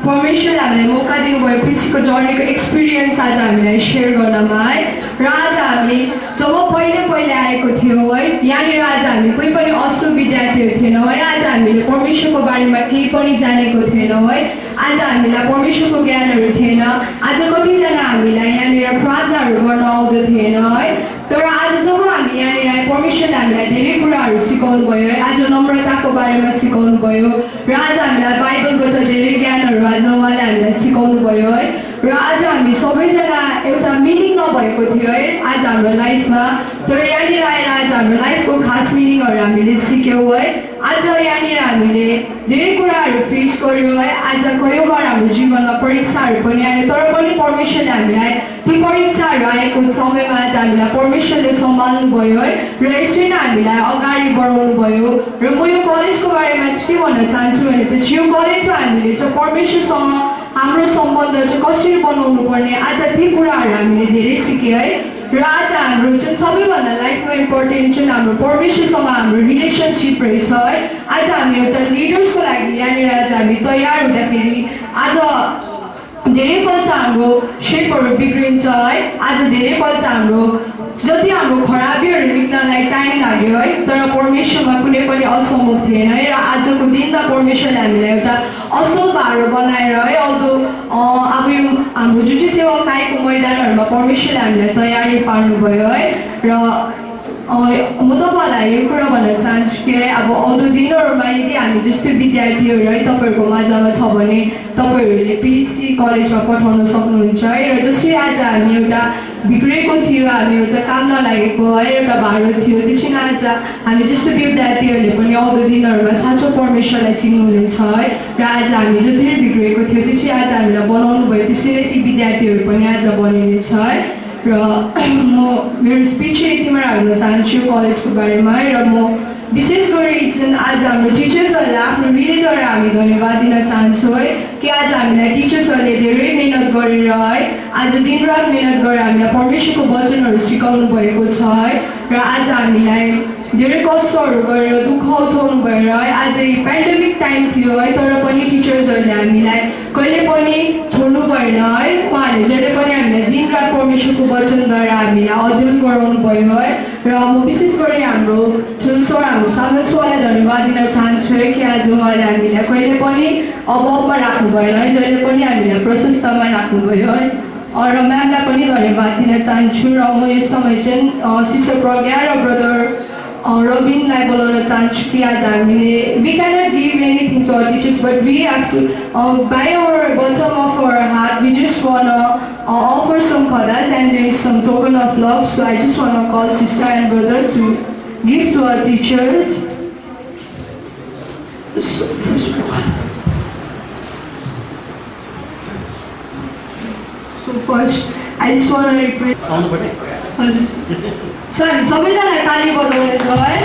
परमेश्वरले हामीलाई मौका दिनुभयो पिएचसीको जर्नीको एक्सपिरियन्स आज हामीलाई सेयर गर्नमा है र आज हामी जब पहिले आएको थियौँ है यहाँनिर आज हामी कोही पनि असल विद्यार्थीहरू थिएनौँ है आज हामीले परमेश्वरको बारेमा केही पनि जानेको थिएनौँ है आज हामीलाई परमेश्वरको ज्ञानहरू थिएन आज कतिजना हामीलाई यहाँनिर प्रार्थनाहरू गर्न आउँदो थिएन है तर आज जब हामी यहाँनिर परमेश्वरले हामीलाई धेरै कुराहरू सिकाउनु भयो है आज नम्रताको बारेमा सिकाउनु भयो र आज हामीलाई बाइबलबाट धेरै ज्ञानहरू आज उहाँले हामीलाई सिकाउनु भयो है र आज हामी सबैजना एउटा मिनिङ नभएको थियो है आज हाम्रो लाइफमा तर यहाँनिर आएर आज हाम्रो लाइफको खास मिनिङहरू हामीले सिक्यौँ है आज यहाँनिर हामीले धेरै कुराहरू फेस गर्यौँ है आज कयौँ बार हाम्रो जीवनमा परीक्षाहरू पनि आयो तर पनि परमेश्वरले हामीलाई ती परीक्षाहरू आएको समयमा आज हामीलाई परमेश्वरले सम्हाल्नु भयो है र यसरी नै हामीलाई अगाडि बढाउनु भयो र म यो कलेजको बारेमा चाहिँ के भन्न चाहन्छु भनेपछि यो कलेजमा हामीले चाहिँ परमेश्वरसँग हाम्रो सम्बन्ध चाहिँ कसरी बनाउनु पर्ने आज ती कुराहरू हामीले धेरै सिक्यौँ है र आज हाम्रो चाहिँ सबैभन्दा लाइफमा इम्पोर्टेन्ट चाहिँ हाम्रो परमेश्वरसँग हाम्रो रिलेसनसिप रहेछ है आज हामी एउटा लिडर्सको लागि यहाँनिर आज हामी तयार हुँदाखेरि आज धेरैपल्ट हाम्रो सेपहरू बिग्रिन्छ है आज धेरैपल्ट हाम्रो जति हाम्रो खराबीहरू निक्नलाई टाइम लाग्यो है तर परमेश्वरमा कुनै पनि असम्भव थिएन है र आजको दिनमा परमेश्वरले हामीलाई एउटा असल बाटो बनाएर है आउँदो अब यो हाम्रो जुन चाहिँ सेवाकाईको मैदानहरूमा परमेश्वरले हामीलाई तयारी पार्नुभयो है र म तपाईँहरूलाई यो कुरा भन्न चाहन्छु कि अब आउँदो दिनहरूमा यदि हामी जस्तो विद्यार्थीहरू है तपाईँहरूको माझमा छ भने तपाईँहरूले पिएचसी कलेजमा पठाउन सक्नुहुन्छ है र जसरी आज हामी एउटा बिग्रेको थियो हामी एउटा काम नलागेको है एउटा भाडो थियो त्यसरी नै आज हामी जस्तो विद्यार्थीहरूले पनि आउँदो दिनहरूमा साँचो परमेश्वरलाई चिन्नुहुनेछ है र आज हामी जसरी बिग्रेको थियो त्यसरी आज हामीलाई बनाउनु भयो त्यसरी नै ती विद्यार्थीहरू पनि आज बनिनेछ है र म मेरो स्पिच यतिमा राख्न चाहन्छु कलेजको बारेमा है र म विशेष गरी चाहिँ आज हाम्रो टिचर्सहरूलाई आफ्नो हृदयद्वारा हामी धन्यवाद दिन चाहन्छौँ है कि आज हामीलाई टिचर्सहरूले धेरै मिहिनेत गरेर है आज दिनरात मिहिनेत गरेर हामीलाई परमेश्वरको वचनहरू सिकाउनु भएको छ है र आज हामीलाई धेरै कष्टहरू गरेर दुःख उठाउनु भएर है आज पेन्डेमिक टाइम थियो है तर पनि टिचर्सहरूले हामीलाई कहिले पनि छोड्नु भएन है उहाँहरूले जहिले पनि हामीलाई दिनरात परमेश्वरको वचनद्वारा हामीलाई अध्ययन गराउनु भयो है र म विशेष गरी हाम्रो ठुलो हाम्रो सामर्थ्यलाई धन्यवाद दिन चाहन्छु है कि आज उहाँले हामीलाई कहिले पनि अभावमा राख्नु भएन है जहिले पनि हामीलाई प्रशस्तमा राख्नुभयो है र म्यामलाई पनि धन्यवाद दिन चाहन्छु र म यस समय चाहिँ सिस्टर प्रज्ञा र ब्रदर Robinलाई बोलाउन चाहन्छु कि आज हामीले we cannot give anything to our teachers but we have to by our bottom of our heart we just want to offer some khadas and there is some token of love so I just want to call sister and brother to give to our teachers. So first I just want to request So हामी सबैजना ताली बजाउनेछौँ है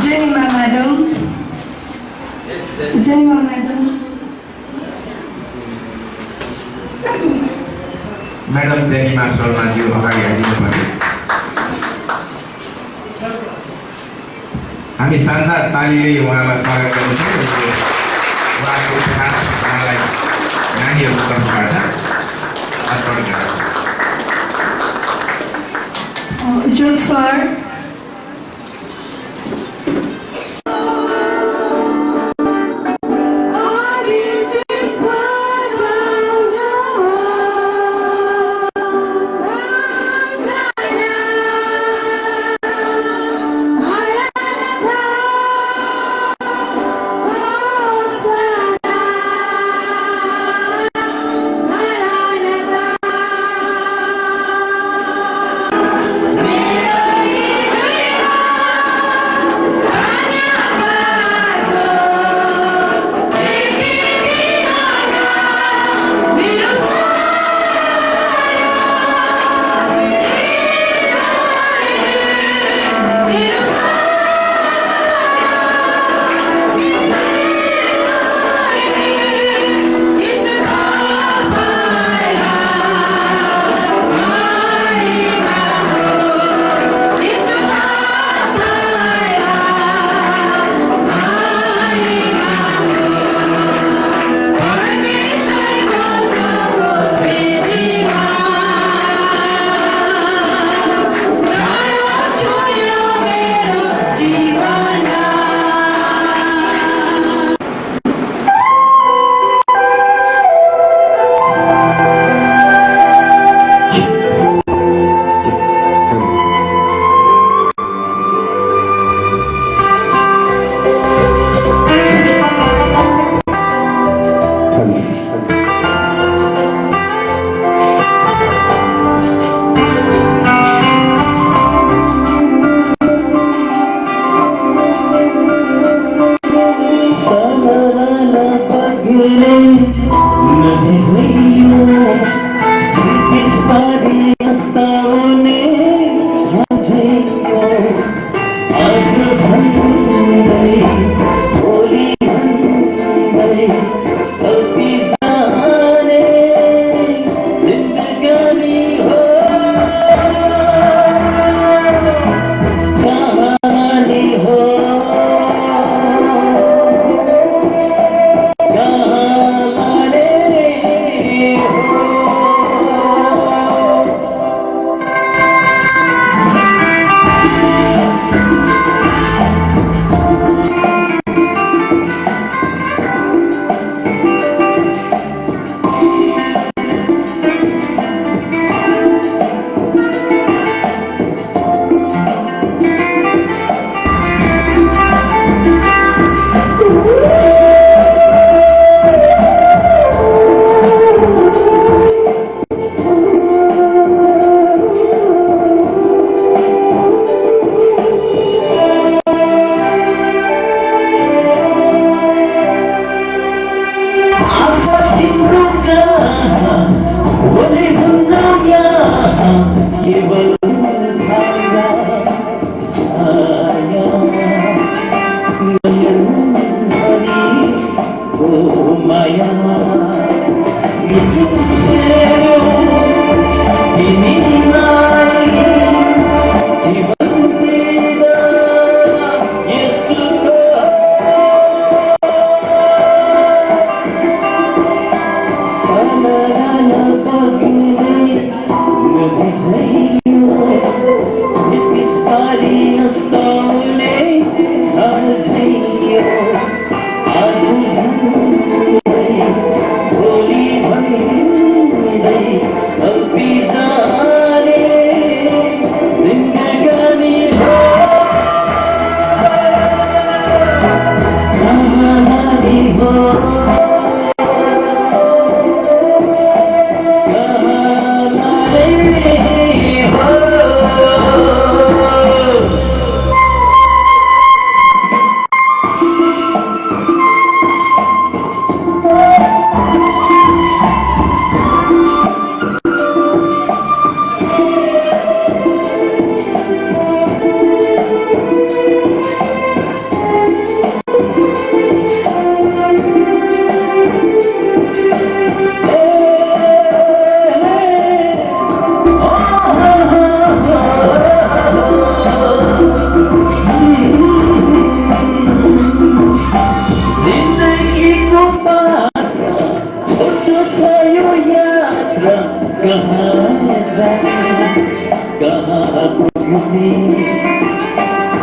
जेनिमा म्याडम म्याडम जेनिमा शर्माज्यू अगाडि आइदिनु पर्यो हामी शानदार तालीले उहाँलाई स्वागत गर्छौँ उहाँको खास उहाँलाई नानीहरूको तर्फबाट अर्पण गर्छौँ Joel sir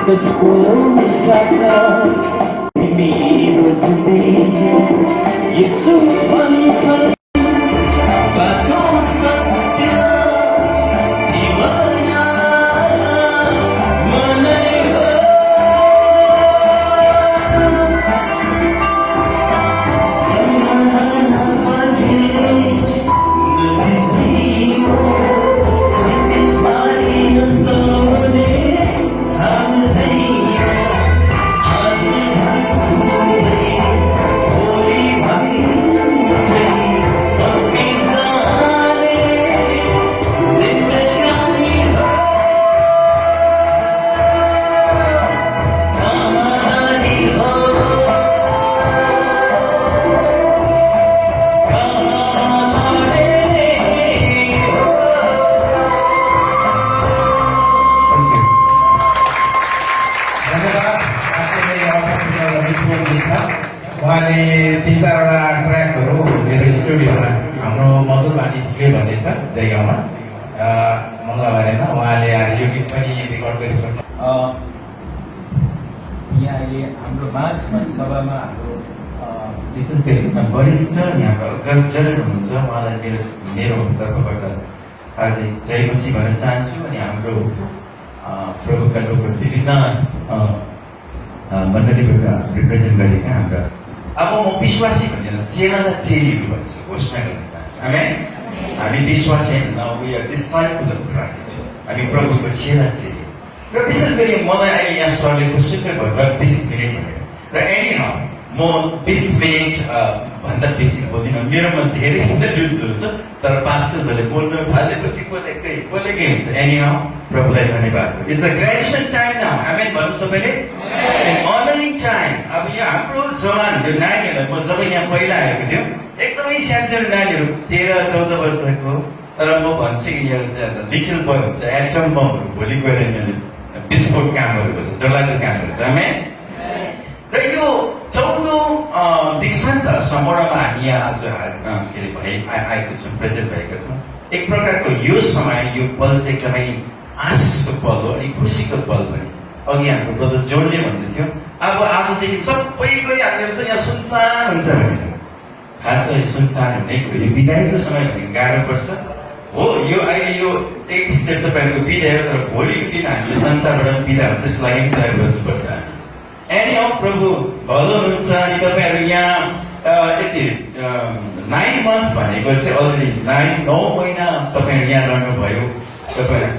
त्यसको साथमा मेरो जिन्दगी यसो भन्छन् बाटो सत्य जीवन मनै हो उहाँले 3-4वटा ट्र्याकहरू मेरो स्टुडियोमा हाम्रो मधुर बानी के भन्ने छ जयगाउँमा मङ्गलबारेमा उहाँले यो गीत पनि रेकर्ड गरिसक्नु यहाँ अहिले हाम्रो माझमा सभामा हाम्रो विशेष गरी वरिष्ठ यहाँका अग्रजन हुनुहुन्छ उहाँलाई मेरो तर्फबाट हार्दिक जय मसी भन्न चाहन्छु अनि हाम्रो प्रभुका लोकहरू विभिन्न मण्डलीबाट रिप्रेजेन्ट गरेका हाम्रा अब म विश्वासी भन्दैन चेला र चेलीहरू भन्छु घोषणा गर्न चाहन्छु हामी विश्वासी होइन we are disciple of Christ हामी प्रभुको चेला चेली र विशेष गरी मलाई अहिले यहाँ सरले खुसीकै भयो 20 मिनट भनेर र एनी म 20 मिनट भन्दा बेसी बोल्दिनँ मेरोमा धेरै जुन्सहरू छ तर पास्टर्सहरूले बोल्नु थालेपछि बोलेकै हुन्छ एनी प्रभुलाई धन्यवाद it's a graduation time now amen भन्नु सबैले अनरिङ टाइम अब यहाँ हाम्रो जवान यो नानीहरूलाई म जब यहाँ पहिला आएको थियो एकदमै सानो नानीहरू 13-14 वर्षको तर म भन्छु यिनीहरू चाहिँ लिटल बोय हुन्छ एटम बमहरू भोलि गएर यिनीहरूले विस्फोट कामहरू गर्छ डरलाग्दो काम गर्छ आमेन र यो 14औं दीक्षान्त समारोहमा हामी यहाँ आज आएको छौँ प्रेजेन्ट भएका छौँ एक प्रकारको यो समय यो पल चाहिँ एकदमै आशिषको पल हो अनि खुसीको पल पनि अघि हाम्रो ब्रदर जोडले भन्दै थियो अब आजदेखि सबैको हामीहरू चाहिँ यहाँ सुनसान हुन्छ भनेर थाहा छ यो सुनसान हुने कुरो यो बिदाईको समय भनेको गाह्रो पर्छ हो यो अहिले यो एक स्टेप तपाईँहरूको बिदा हो तर भोलिको दिन हामीले संसारबाट बिदा हो त्यसको लागि तयार बस्नुपर्छ एनी प्रभु भलो हुनुहुन्छ अनि तपाईँहरू यहाँ यति 9 मन्थ भनेको चाहिँ अलरेडी 9 महिना तपाईँहरू यहाँ रहनुभयो तपाईँहरू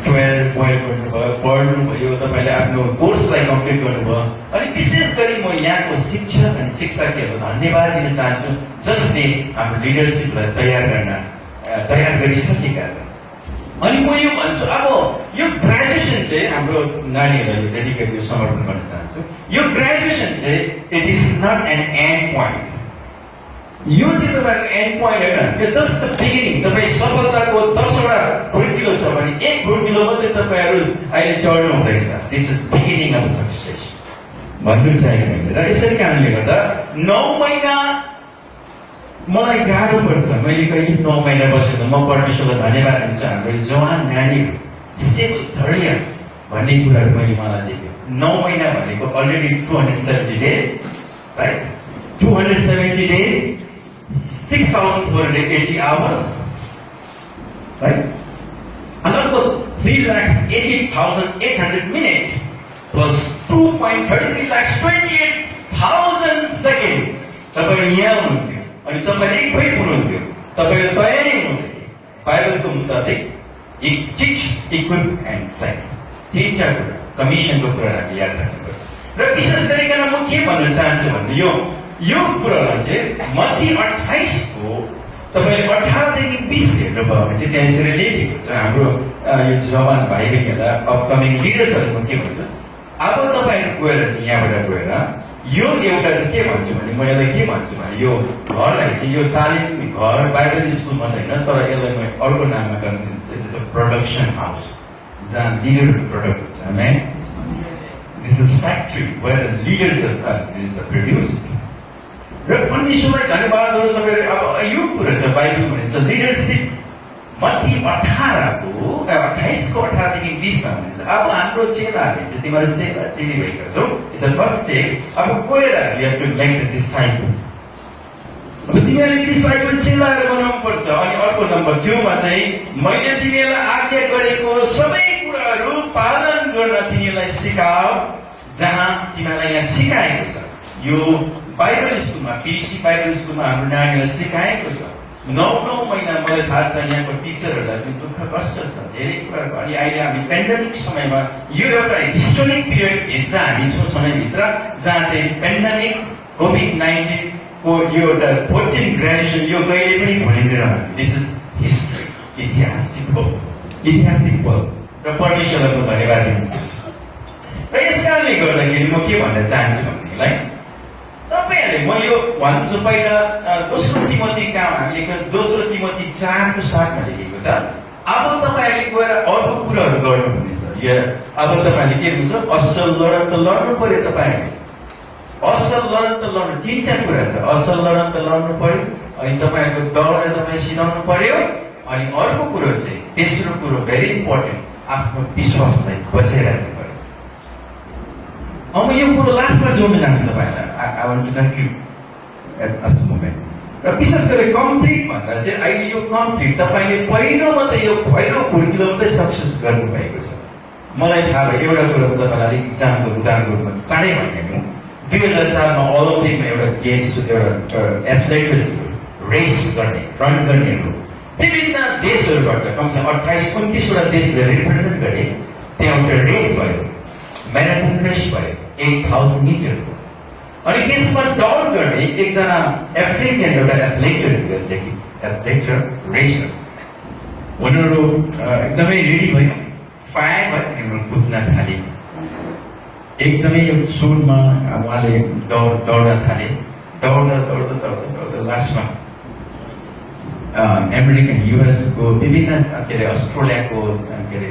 12 गर्नुभयो पढ्नुभयो तपाईँले आफ्नो कोर्सलाई कम्प्लिट गर्नुभयो अनि विशेष गरी म यहाँको शिक्षक अनि शिक्षकहरूलाई धन्यवाद दिन चाहन्छु जसले हाम्रो लिडरसिपलाई तयार गरिसकेका छन् अनि म यो भन्छु अब यो ग्रेजुएसन चाहिँ हाम्रो नानीहरूलाई डेडिकेट समर्पण गर्न चाहन्छु यो ग्रेजुएसन चाहिँ it is not an end point यो चाहिँ तपाईँको एन्ड पोइन्ट होइन यो जस्ट द बिगिनिङ तपाईँ सफलताको 10वटा भुटकिलो छ भने एक भुटकिलो मात्रै तपाईँहरू अहिले चढ्नु हुँदैछ this is beginning of success भन्नु चाहेको होइन र यसरी कारणले गर्दा 9 महिना मलाई गाह्रो पर्छ मैले कहिले 9 महिना बसेर म परमेश्वरलाई धन्यवाद दिन्छु हाम्रो जवान नानीहरू स्टेबल थर्ड इयर भन्ने कुराहरू मैले मलाई देखेँ 9 महिना भनेको already 270 days right 270 days 6,480 hours right another 3,80,800 minutes plus 2.33 lakhs 28,000 seconds तपाईँ यहाँ हुनुहुन्थ्यो अनि तपाईँले इक्वै हुनुहुन्थ्यो तपाईँले तयारी हुनुहुन्थ्यो बाइबलको मुताबिक टिच इक्विप एन्ड साइन 3-4 कुरा कमिसनको कुरा हामी याद राख्नुपर्छ र विशेष गरिकन म के भन्न चाहन्छु भने यो कुरालाई चाहिँ मत्ती 28 को तपाईँले 18 देखि 20 हेर्नुभयो भने चाहिँ त्यहाँ यसरी लेखेको छ हाम्रो यो जवान भाइ बहिनीहरूलाई अपकमिङ लिडर्सहरूको के भन्छ अब तपाईँहरू गएर चाहिँ यहाँबाट गएर यो एउटा चाहिँ के भन्छु भने म यसलाई के भन्छु भने यो घरलाई चाहिँ यो तालिम घर बाइबल स्कुल मात्रै होइन तर यसलाई म अर्को नाममा गरिदिन्छु प्रोडक्सन हाउस जहाँ लिडरहरू प्रडक्ट हुन्छ होइन this is factory where the leaders is produced र परमेश्वरलाई धन्यवाद गर्नु तपाईँहरू अब यो कुरा छ बाइबल भनेको लिडरसिप मत्ती 28 को 18 देखि 20 सम्म हुनेछ। अब हाम्रो चेलाहरूले चाहिँ तिमीहरू चेला चेली भएका छौ। It's the first step. अब गएर we have to make the disciple. अब तिमीहरूले डिसाइपल चेलाहरू बनाउनु पर्छ। अनि अर्को नम्बर 2 मा चाहिँ मैले तिमीहरूलाई आज्ञा गरेको सबै कुराहरू पालन गर्न तिमीहरूलाई सिकाऊ जहाँ तिमीहरूलाई यहाँ सिकाएको छ। यो बाइबल स्कुलमा पिसी बाइबल स्कुलमा हाम्रो नानीहरूलाई सिकाएको छ। 9 महिना मलाई थाहा छ यहाँको टिचरहरूलाई पनि दुःख कष्ट छ धेरै कुराको। अनि अहिले हामी पेन्डेमिक समयमा यो एउटा हिस्टोरिक पिरियड भित्र हामी छौँ समयभित्र जहाँ चाहिँ पेन्डेमिक कोभिड-19 को यो एउटा 14 ग्रेजुएसन यो कहिले पनि भुलिँदैन। दिस इज हिस्ट्री ऐतिहासिक हो र परमेश्वरलाई म धन्यवाद दिन्छु। र यस कारणले गर्दाखेरि म के भन्न चाहन्छु भनेदेखिलाई तपाईहरुले म यो भन्छु पहिला दोस्रो तिमोथी काम हामीले दोस्रो तिमोथी 4 को 7 मा लेखेको छ। अब तपाईहरुले गएर अर्को कुराहरू गर्नुहुनेछ। यो अब तपाईहरुले के हुन्छ असल लडत त लड्नु पर्यो। तपाईहरुले असल लडत त लड्नु तीनटा कुरा छ। असल लडत त लड्नु पर्यो अनि तपाईहरुको दौड तपाई सिधाउनु पर्यो अनि अर्को कुरो चाहिँ तेस्रो कुरो भेरी इम्पोर्टेन्ट आफ्नो विश्वासलाई बचाइराख्नु पर्यो। अब यो कुरो लास्टमा जोड्न चाहन्छु तपाईहरुलाई। I want to conclude at this moment. र विशेष गरी कम्प्लिट भन्दा चाहिँ अहिले यो कम्प्लिट तपाईले पहिलोमा त यो पहिलो खुर्किलो मात्रै सक्सेस गर्नु भएको छ। मलाई थाहा भयो एउटा कुरा तपाईलाई इक्जामको उदाहरणको रूपमा चाँडै भनिदिनु। 2004 मा ओलम्पिकमा एउटा गेम्स एउटा एथलेटिक्स रेस गर्ने रन गर्नेहरू विभिन्न देशहरूबाट कमसे 28-29 वटा देशले रिप्रेजेन्ट गरे। त्यहाँ एउटा रेस भयो, म्याराथन रेस भयो 8000 मिटरको। अनि त्यसमा दौड गर्ने एकजना अफ्रिकन एउटा एथलेट रेसर उनीहरू एकदमै रेडी भयो, फायर भयो, कुद्न थाले। एकदमै यो सुरुमा उहाँले दौड्न थाले। दौड्दा लास्टमा अमेरिकन युएसको विभिन्न के अरे अस्ट्रेलियाको के अरे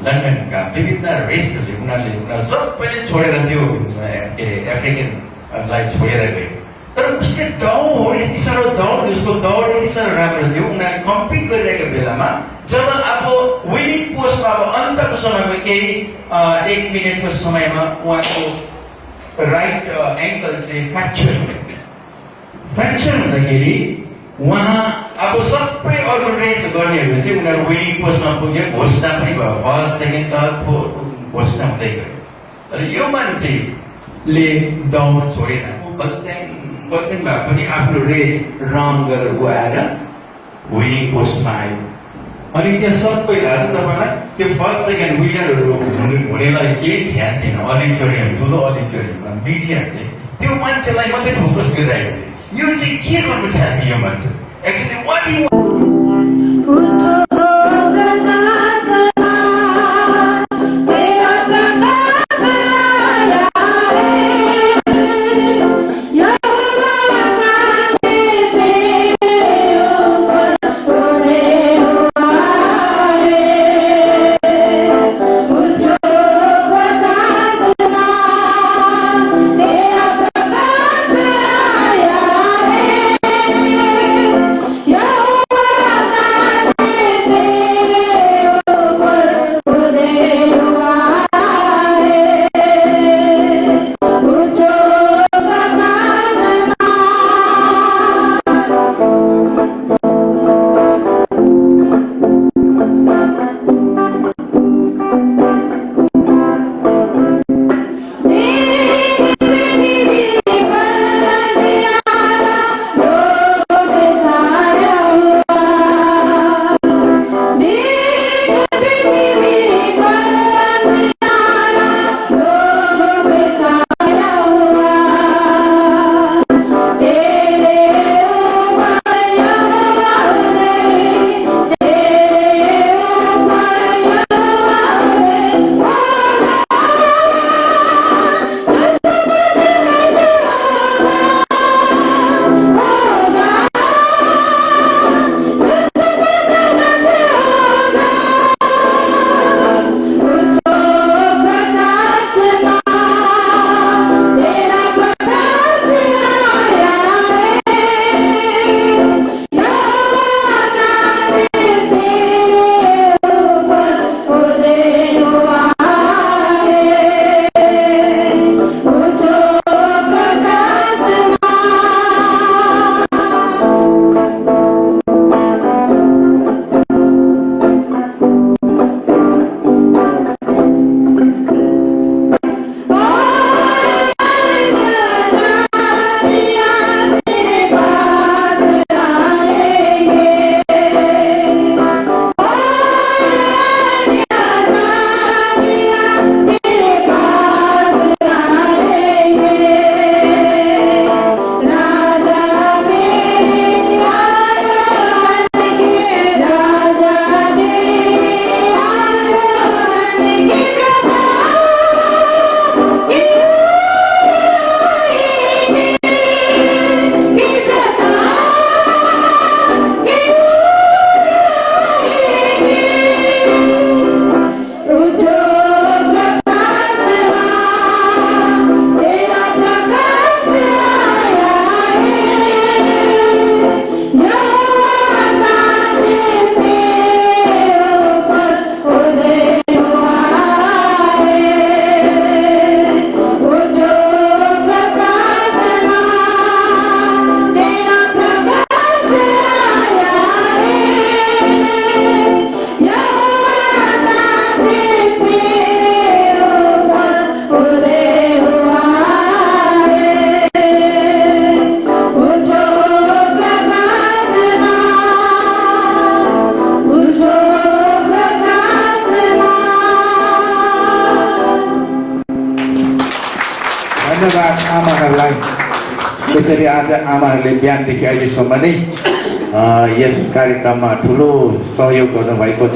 लन्डनका विभिन्न रेसहरूले उनीहरू सबैले छोडेर त्यो के अरे अफ्रिकनलाई छोडेर गयो। तर उसले दौड यति साह्रो दौड उसको दौड यति साह्रो राम्रो थियो। उनीहरू कम्पिट गरिरहेको बेलामा जब अब विनिङ पोस्टमा अब अन्तको समयमा केही 1 मिनटको समयमा उहाँको राइट एङ्कल चाहिँ फ्र्याक्चर हुँदाखेरि उहाँ अब सबै अरू रेस गर्नेहरू चाहिँ उनीहरू विनिङ पोस्टमा पुग्यो। घोषणा पनि भयो, फर्स्ट सेकेन्ड थर्ड फोर्थ घोषणा हुँदै गयो। तर यो मान्छेले दौड छोडेन। बच्चन भए पनि आफ्नो रेस रन गरेर ऊ आएर विनिङ पोस्टमा आयो। अनि त्यहाँ सबै थाहा छ तपाईँलाई त्यो फर्स्ट सेकेन्ड विनरहरू हुनेलाई केही ध्यान दिएन। अडिटोरियम ठुलो अडिटोरियममा मिडियाहरूले त्यो मान्छेलाई मात्रै फोकस गरिरहेको थियो। यो चाहिँ के गर्नु चाहन्छ यो मान्छे एक्चुअली वाट यु धन्यवाद आमाहरूलाई। त्यसरी आज आमाहरूले बिहानदेखि अहिलेसम्म नै यस कार्यक्रममा ठुलो सहयोग गर्नुभएको छ।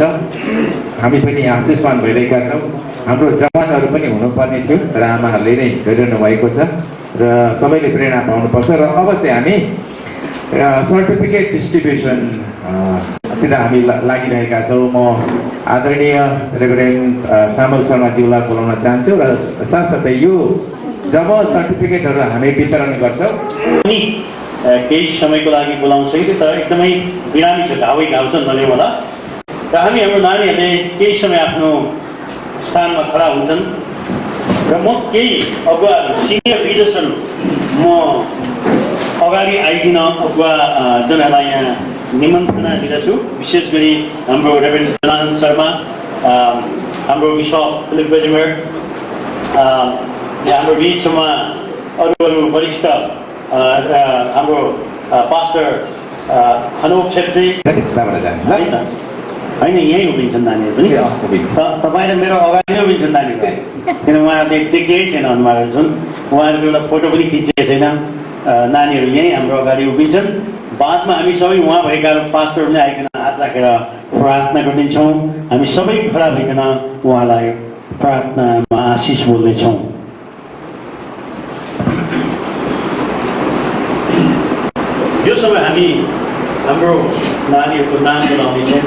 हामी पनि आशिषवान भइरहेका छौँ। हाम्रो जवानहरू पनि हुनुपर्ने थियो र आमाहरूले नै गरिरहनु भएको छ र सबैले प्रेरणा पाउनुपर्छ। र अब चाहिँ हामी सर्टिफिकेट डिस्ट्रिब्युसनतिर हामी लागिरहेका छौँ। म आदरणीय रेभरेन्ड श्यामल शर्माज्यूलाई बोलाउन चाहन्छु र साथसाथै यो जब सर्टिफिकेटहरू हामी वितरण गर्छौँ अनि केही समयको लागि बोलाउन सकिन्छ, तर एकदमै बिरामी छ, घाउ छ नले होला। र हामी हाम्रो नानीहरूले केही समय आफ्नो स्थानमा खडा हुन्छन् र म केही अगुवाहरू सिनियर लिडर्सहरू म अगाडि आइदिन अगुवाजनहरूलाई यहाँ निमन्त्रणा दिँदछु। विशेष गरी हाम्रो रेभरेन्ड जनानन्द शर्मा, हाम्रो बिशप फिलिप बेजमेर, हाम्रो बिचमा अरू वरिष्ठ हाम्रो पास्टर हनोक छेत्री होइन, यहीँ उभिन्छन् नानीहरू पनि। तपाईँ र मेरो अगाडि नै उभिन्छन् नानीहरू, किन उहाँहरूले केही छैन अनुहारहरू छन्। उहाँहरूको एउटा फोटो पनि खिचेको छैन। नानीहरू यहीँ हाम्रो अगाडि उभिन्छन्। बादमा हामी सबै उहाँ भएका पास्टर पनि आइकन हात राखेर प्रार्थना गर्नेछौँ। हामी सबै खडा भइकन उहाँलाई प्रार्थनामा आशिष बोल्नेछौँ। यो समय हामी हाम्रो नानीहरूको नाम बोलाउनेछौँ।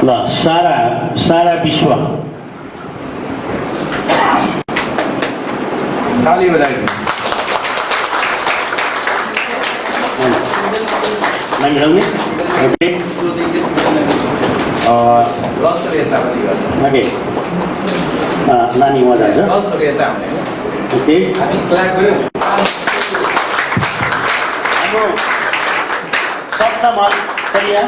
ल, सारा विश्व ताली बजाइदिनु। ओके, ओके, नानी उहाँ जान्छ। ओके, हाम्रो सप्तमा करिया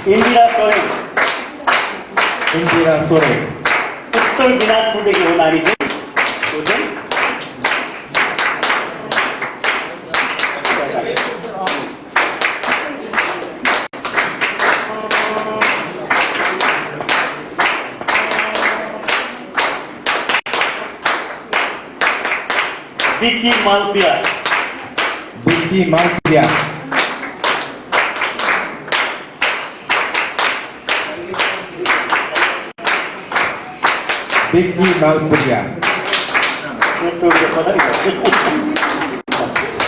इन्दिरा सोरेन उत्तर दिनाजपुरदेखि हो नानी चाहिँ। विक्की मालपिया विक्की मालपिया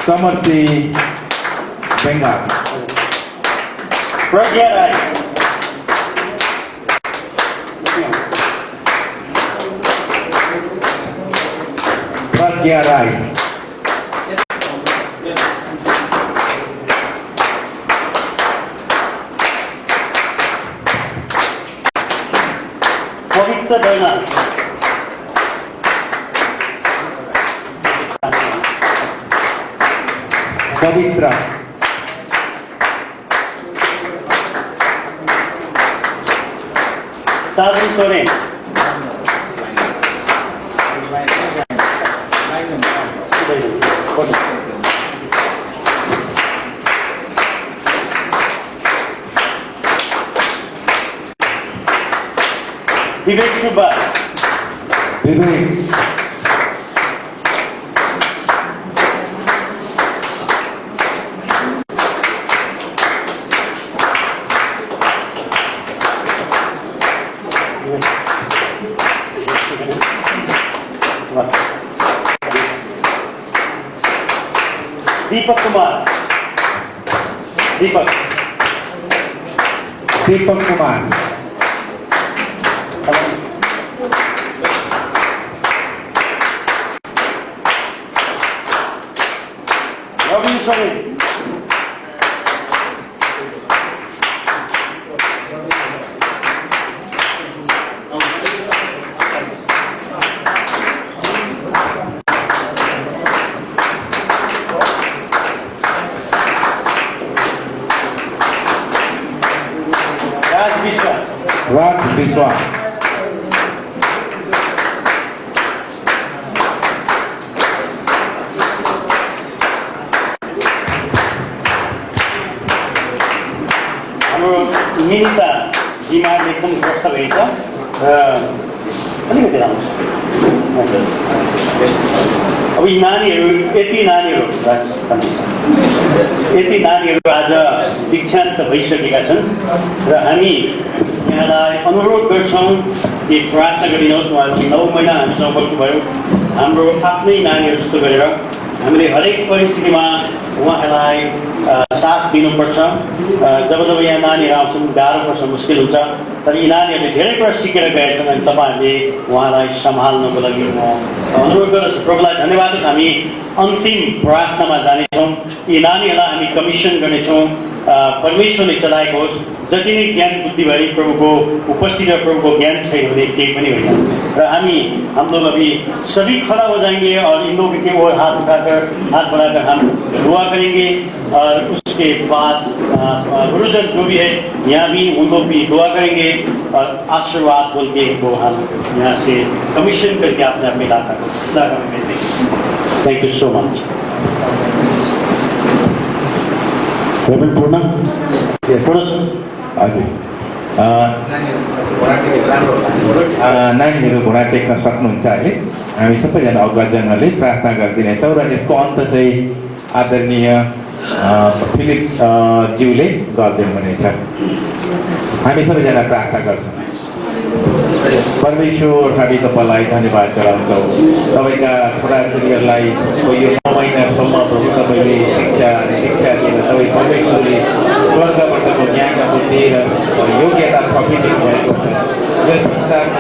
समर्थी बेङ्गाल प्रज्ञा राई पवित्र दैना पवित्र साधु सोरेन विवेक सुब्बा दीपक कुमार दीपक कुमार रवि सोरेन विश्वास हाम्रो निमिता बिमार एकदम ग्रस्त भएछ र अलिकति राम्रो अब यी नानीहरू यति नानीहरू आज दीक्षान्त भइसकेका छन् र हामी यहाँलाई अनुरोध गर्छौँ कि प्रार्थना गरिदिनुहोस्। उहाँहरू 9 महिना हामीसँग बस्नुभयो। हाम्रो आफ्नै नानीहरू जस्तो गरेर हामीले हरेक परिस्थितिमा उहाँहरूलाई साथ दिनुपर्छ। जब जब यहाँ नानीहरू आउँछन् गाह्रो पर्छ, मुस्किल हुन्छ, तर यी नानीहरूले धेरै कुरा सिकेर गएछन् अनि तपाईँहरूले उहाँलाई सम्हाल्नको लागि म अनुरोध गर्दछु। प्रभुलाई धन्यवाद। हामी अन्तिम प्रार्थनामा जानेछौँ। यी नानीहरूलाई हामी कमिसन गर्नेछौँ। परमेश्वरले चलाएको होस्। जति नै ज्ञान बुद्धि भए प्रभुको उपस्थिति र प्रभुको ज्ञान छैन भने केही पनि होइन। र हम लोग अभी सभी खड़ा हो जाएंगे और इन लोगों के ओर हाथ बढ़ाकर हम दुआ करेंगे और उसके बाद गुरुजन जो भी है यहाँ भी उन लोग भी दुआ करेंगे और आशीर्वाद बोल के वो हम यहाँ से कमीशन करके अपने इलाका में देंगे। Thank you so much. हजुर नानीहरू घोडा टेक्न सक्नुहुन्छ अहिले। हामी सबैजना अग्रजनहरूले प्रार्थना गरिदिनेछौँ र यसको अन्त चाहिँ आदरणीय फिलिप ज्यूले गरिदिनु हुनेछ। हामी सबैजना प्रार्थना गर्छौँ। परमेश्वर, हामी तपाईँलाई धन्यवाद चढाउँछौँ। तपाईँका छोराछोरीहरूलाई यो 9 महिनासम्म प्रभु तपाईँले शिक्षा दिएर तपाईँ परमेश्वरले स्वर्गबाटको ज्ञान बुद्धि र योग्यता थपिदिनु भएको छ। यस संसारमा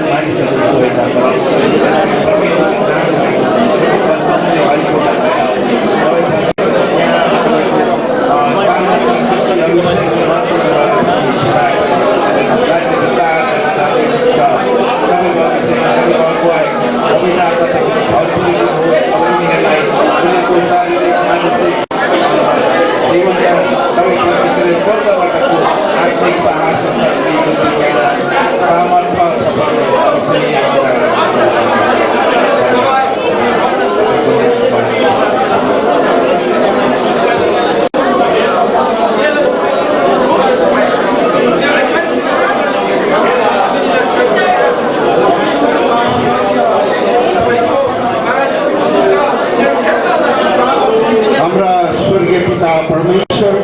परमेश्वर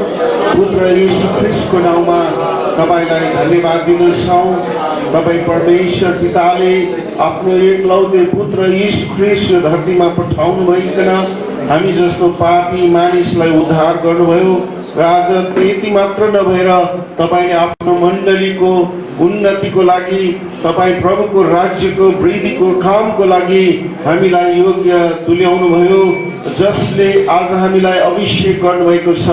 पुत्र यीशु ख्रिस्टको नाउँमा तपाईलाई धन्यवाद दिन्छौँ। तपाईँ परमेश्वर पिताले आफ्नो एकलौटे पुत्र यीशु ख्रिस्ट धरतीमा पठाउनु भइकन हामी जस्तो पापी मानिसलाई उद्धार गर्नुभयो र आज त्यति मात्र नभएर तपाईले आफ्नो मण्डलीको उन्नतिको लागि, तपाईँ प्रभुको राज्यको वृद्धिको कामको लागि हामीलाई योग्य तुल्याउनु भयो। जसले आज हामीलाई अभिषेक गर्नुभएको छ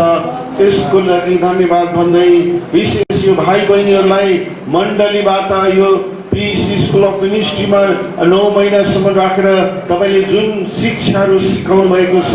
त्यसको लागि धन्यवाद भन्दै विशेष यो भाइ बहिनीहरूलाई मण्डलीबाट यो पिसी स्कुल अफ मिनिस्ट्रीमा 9 महिनासम्म राखेर तपाईँले जुन शिक्षाहरू सिकाउनु भएको छ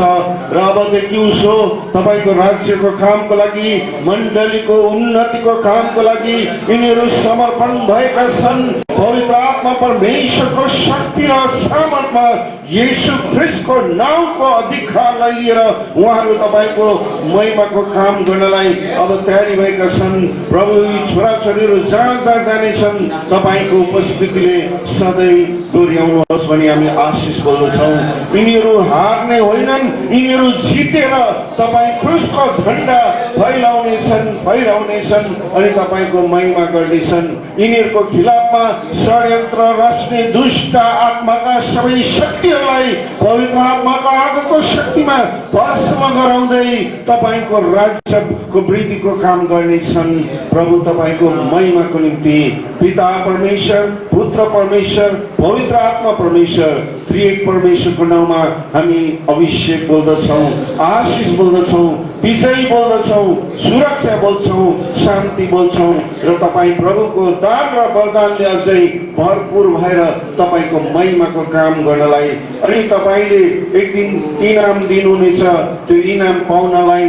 र अबदेखि उसो तपाईँको राज्यको कामको लागि, मण्डलीको उन्नतिको कामको लागि यिनीहरू समर्पण भएका छन्। पवित्र आत्मा परमेश्वरको शक्ति र सामर्थ्यमा येशू ख्रिस्टको नाउँको अधिकारलाई लिएर उहाँहरू तपाईँको महिमाको काम गर्नलाई अब तयारी भएका छन्। प्रभु यी छोराछोरीहरू जहाँ जहाँ जानेछन् तपाईँको उपस्थितिले सधैँ दोहोऱ्याउनुहोस् भनी हामी आशिष बोल्दछौँ। यिनीहरू हार्ने होइनन्, यिनीहरू जितेर तपाईँ ख्रिस्टको झण्डा फैलाउनेछन् अनि तपाईँको महिमा गर्नेछन्। यिनीहरूको खिलाफमा षड्यन्त्र रच्ने दुष्ट आत्माका सबै शक्तिहरूलाई पवित्र आत्माको आगोको शक्तिमा भस्म गराउँदै तपाईँको राज्यको वृद्धिको काम गर्नेछन्। प्रभु तपाईँको महिमाको निम्ति पिता परमेश्वर, पुत्र परमेश्वर, पवित्र आत्मा परमेश्वर, त्रिएक परमेश्वरको नाउँमा हामी अभिषेक बोल्दछौँ, आशिष बोल्दछौँ, विजय बोल्दछौँ, सुरक्षा बोल्छौँ, शान्ति बोल्छौँ र तपाईँ प्रभुको दान र वरदानले अझै भरपूर भएर तपाईँको महिमाको काम गर्नलाई अनि तपाईँले एक दिन इनाम दिनुहुनेछ। त्यो इनाम पाउनलाई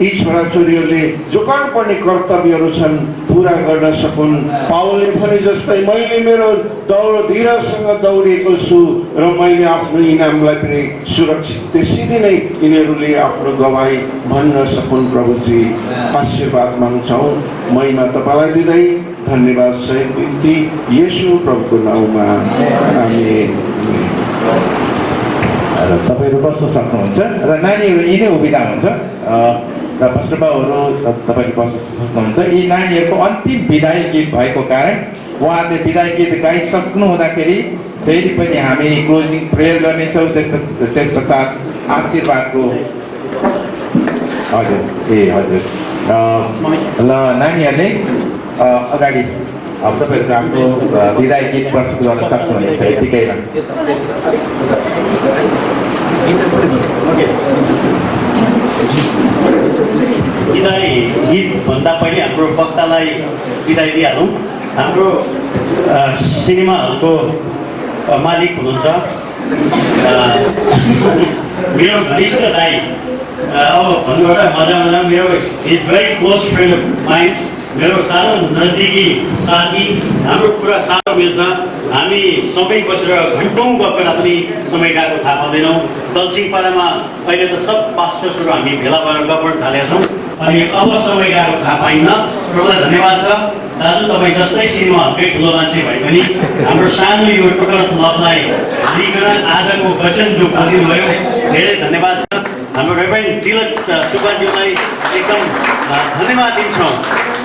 यी छोराछोरीहरूले जो गर्नुपर्ने कर्तव्यहरू छन् पुरा गर्न सकुन्। पावलले भने जस्तै मैले मेरो दौड धीरसँग दौडेको छु र मैले आफ्नो इनामलाई पनि सुरक्षित त्यसरी नै यिनीहरूले आफ्नो गवाई भन्न सकुन्। प्रभुजी आशीर्वाद माग्छौँ। महिमा तपाईँलाई दिँदै धन्यवाद सहित बिन्ती येशू प्रभुको नाउँमा आमेन। र तपाईँहरू बस्न सक्नुहुन्छ र नानीहरू यिनै उभिँदा हुन्छ र पास्टरबाबुहरू तपाईँले बस्न सक्नुहुन्छ। यी नानीहरूको अन्तिम विदाई गीत भएको कारण उहाँहरूले विदाई गीत गाइसक्नु हुँदाखेरि फेरि पनि हामी क्लोजिङ प्रेयर गर्नेछौँ। त्यसपश्चात आशीर्वादको हजुर हजुर ल नानीहरूले अगाडि अब तपाईँहरूको आफ्नो विदाई गीत प्रस्तुत गर्न सक्नुहुनेछ यतिकैमा। विदाई गीतभन्दा पहिले हाम्रो वक्तालाई विदाई दिइहालौँ। हाम्रो सिनेमा हलको मालिक हुनुहुन्छ मेरो घनिष्ठ दाइ। अब भन्नुभयो मजा मेरो is very close friend of mind, मेरो सानो नजिकी साथी। हाम्रो कुरा सानो मिल्छ। हामी सबै बसेर घन्टौँ गफ गर्दा पनि समय गएको थाहा पाउँदैनौँ। दलसिंहपाडामा अहिले त सब पास्टर्सहरू हामी भेला भएर गफ गर्न थालेका छौँ अनि अब समय गएको थाहा पाइन्न। प्रभुलाई धन्यवाद छ। दाजु तपाईँ जस्तै सिनेमा हलकै ठुलो मान्छे भए पनि हाम्रो सानो यो टोटल क्लबलाई लिकन आजको वचन जो खोलिदिनु भयो, धेरै धन्यवाद छ। हाम्रो रेभरेन्ड तिलक सुब्बाज्यूलाई एकदम धन्यवाद दिन्छौँ।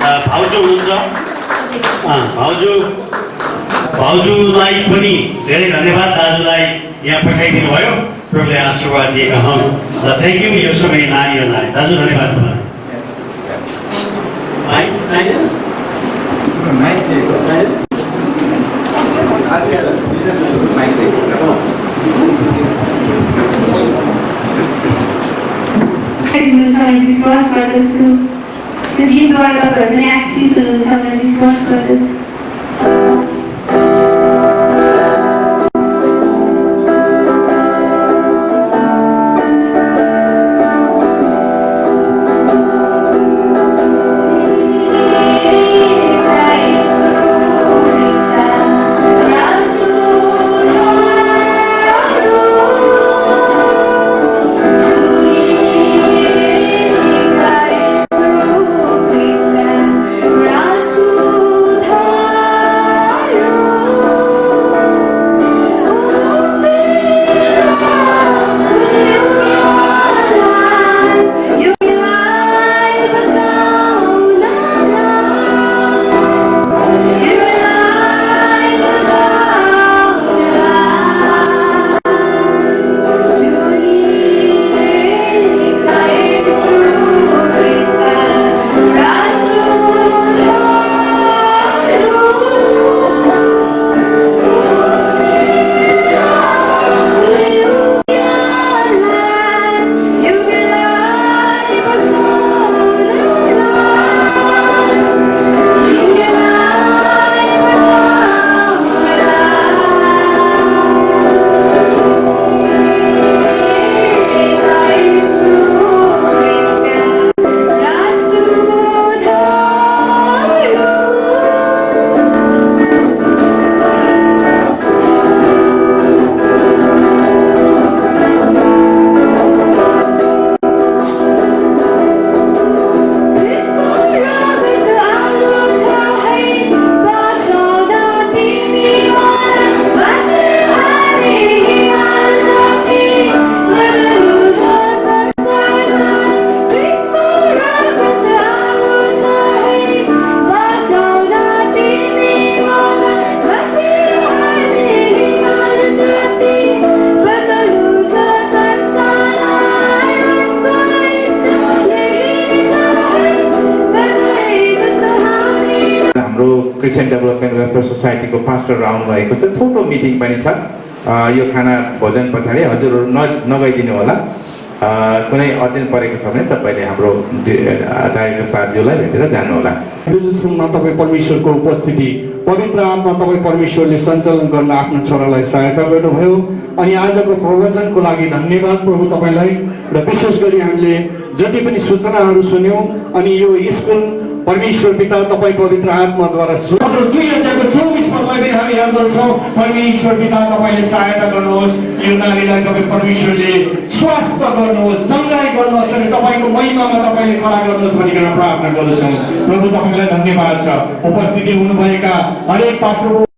भाउजू हुनुहुन्छ, भाउजूलाई पनि धेरै धन्यवाद। दाजुलाई यहाँ पठाइदिनु भयो, प्रभुले आशीर्वाद दिएका हौँ। र थ्याङ्क यू यो समय नानीहरूलाई। दाजु धन्यवाद तपाईँलाई। विश्वास गर्दछु त्यो गीतद्वारा तपाईँहरूले आशीष हुनुहुन्छ भनेर विश्वास गर्दछु। क्रिस्चियन डेभलपमेन्ट वेलफेयर सोसाइटीको पास्टर आउनुभएको छ। छोटो मिटिङ पनि छ। यो खाना भोजन पछाडि हजुरहरू नगइदिनु होला। कुनै अर्जेन्ट परेको छ भने तपाईँले हाम्रो डाइरेक्टर साथीहरूलाई भेटेर जानुहोला। तपाईँ परमेश्वरको उपस्थिति पवित्र आत्मा तपाईँ परमेश्वरले सञ्चालन गर्न आफ्नो छोरालाई सहायता गर्नुभयो। अनि आजको प्रवचनको लागि धन्यवाद प्रभु तपाईँलाई। र विशेष गरी हामीले जति पनि सूचनाहरू सुन्यौँ अनि यो स्कुल परमेश्वर पिता तपाईँ पवित्र आत्माद्वारा 2024 पदलाई हामी याद गर्छौँ। परमेश्वर पिता तपाईँले सहायता गर्नुहोस्, यो नारीलाई तपाईँ परमेश्वरले स्वास्थ्य गर्नुहोस्, चङ्गाई गर्नुहोस् अनि तपाईँको महिमामा तपाईँले खडा गर्नुहोस् भनिकन प्रार्थना गर्दछौँ। प्रभु तपाईँलाई धन्यवाद छ। उपस्थिति हुनुभएका हरेक पास्टर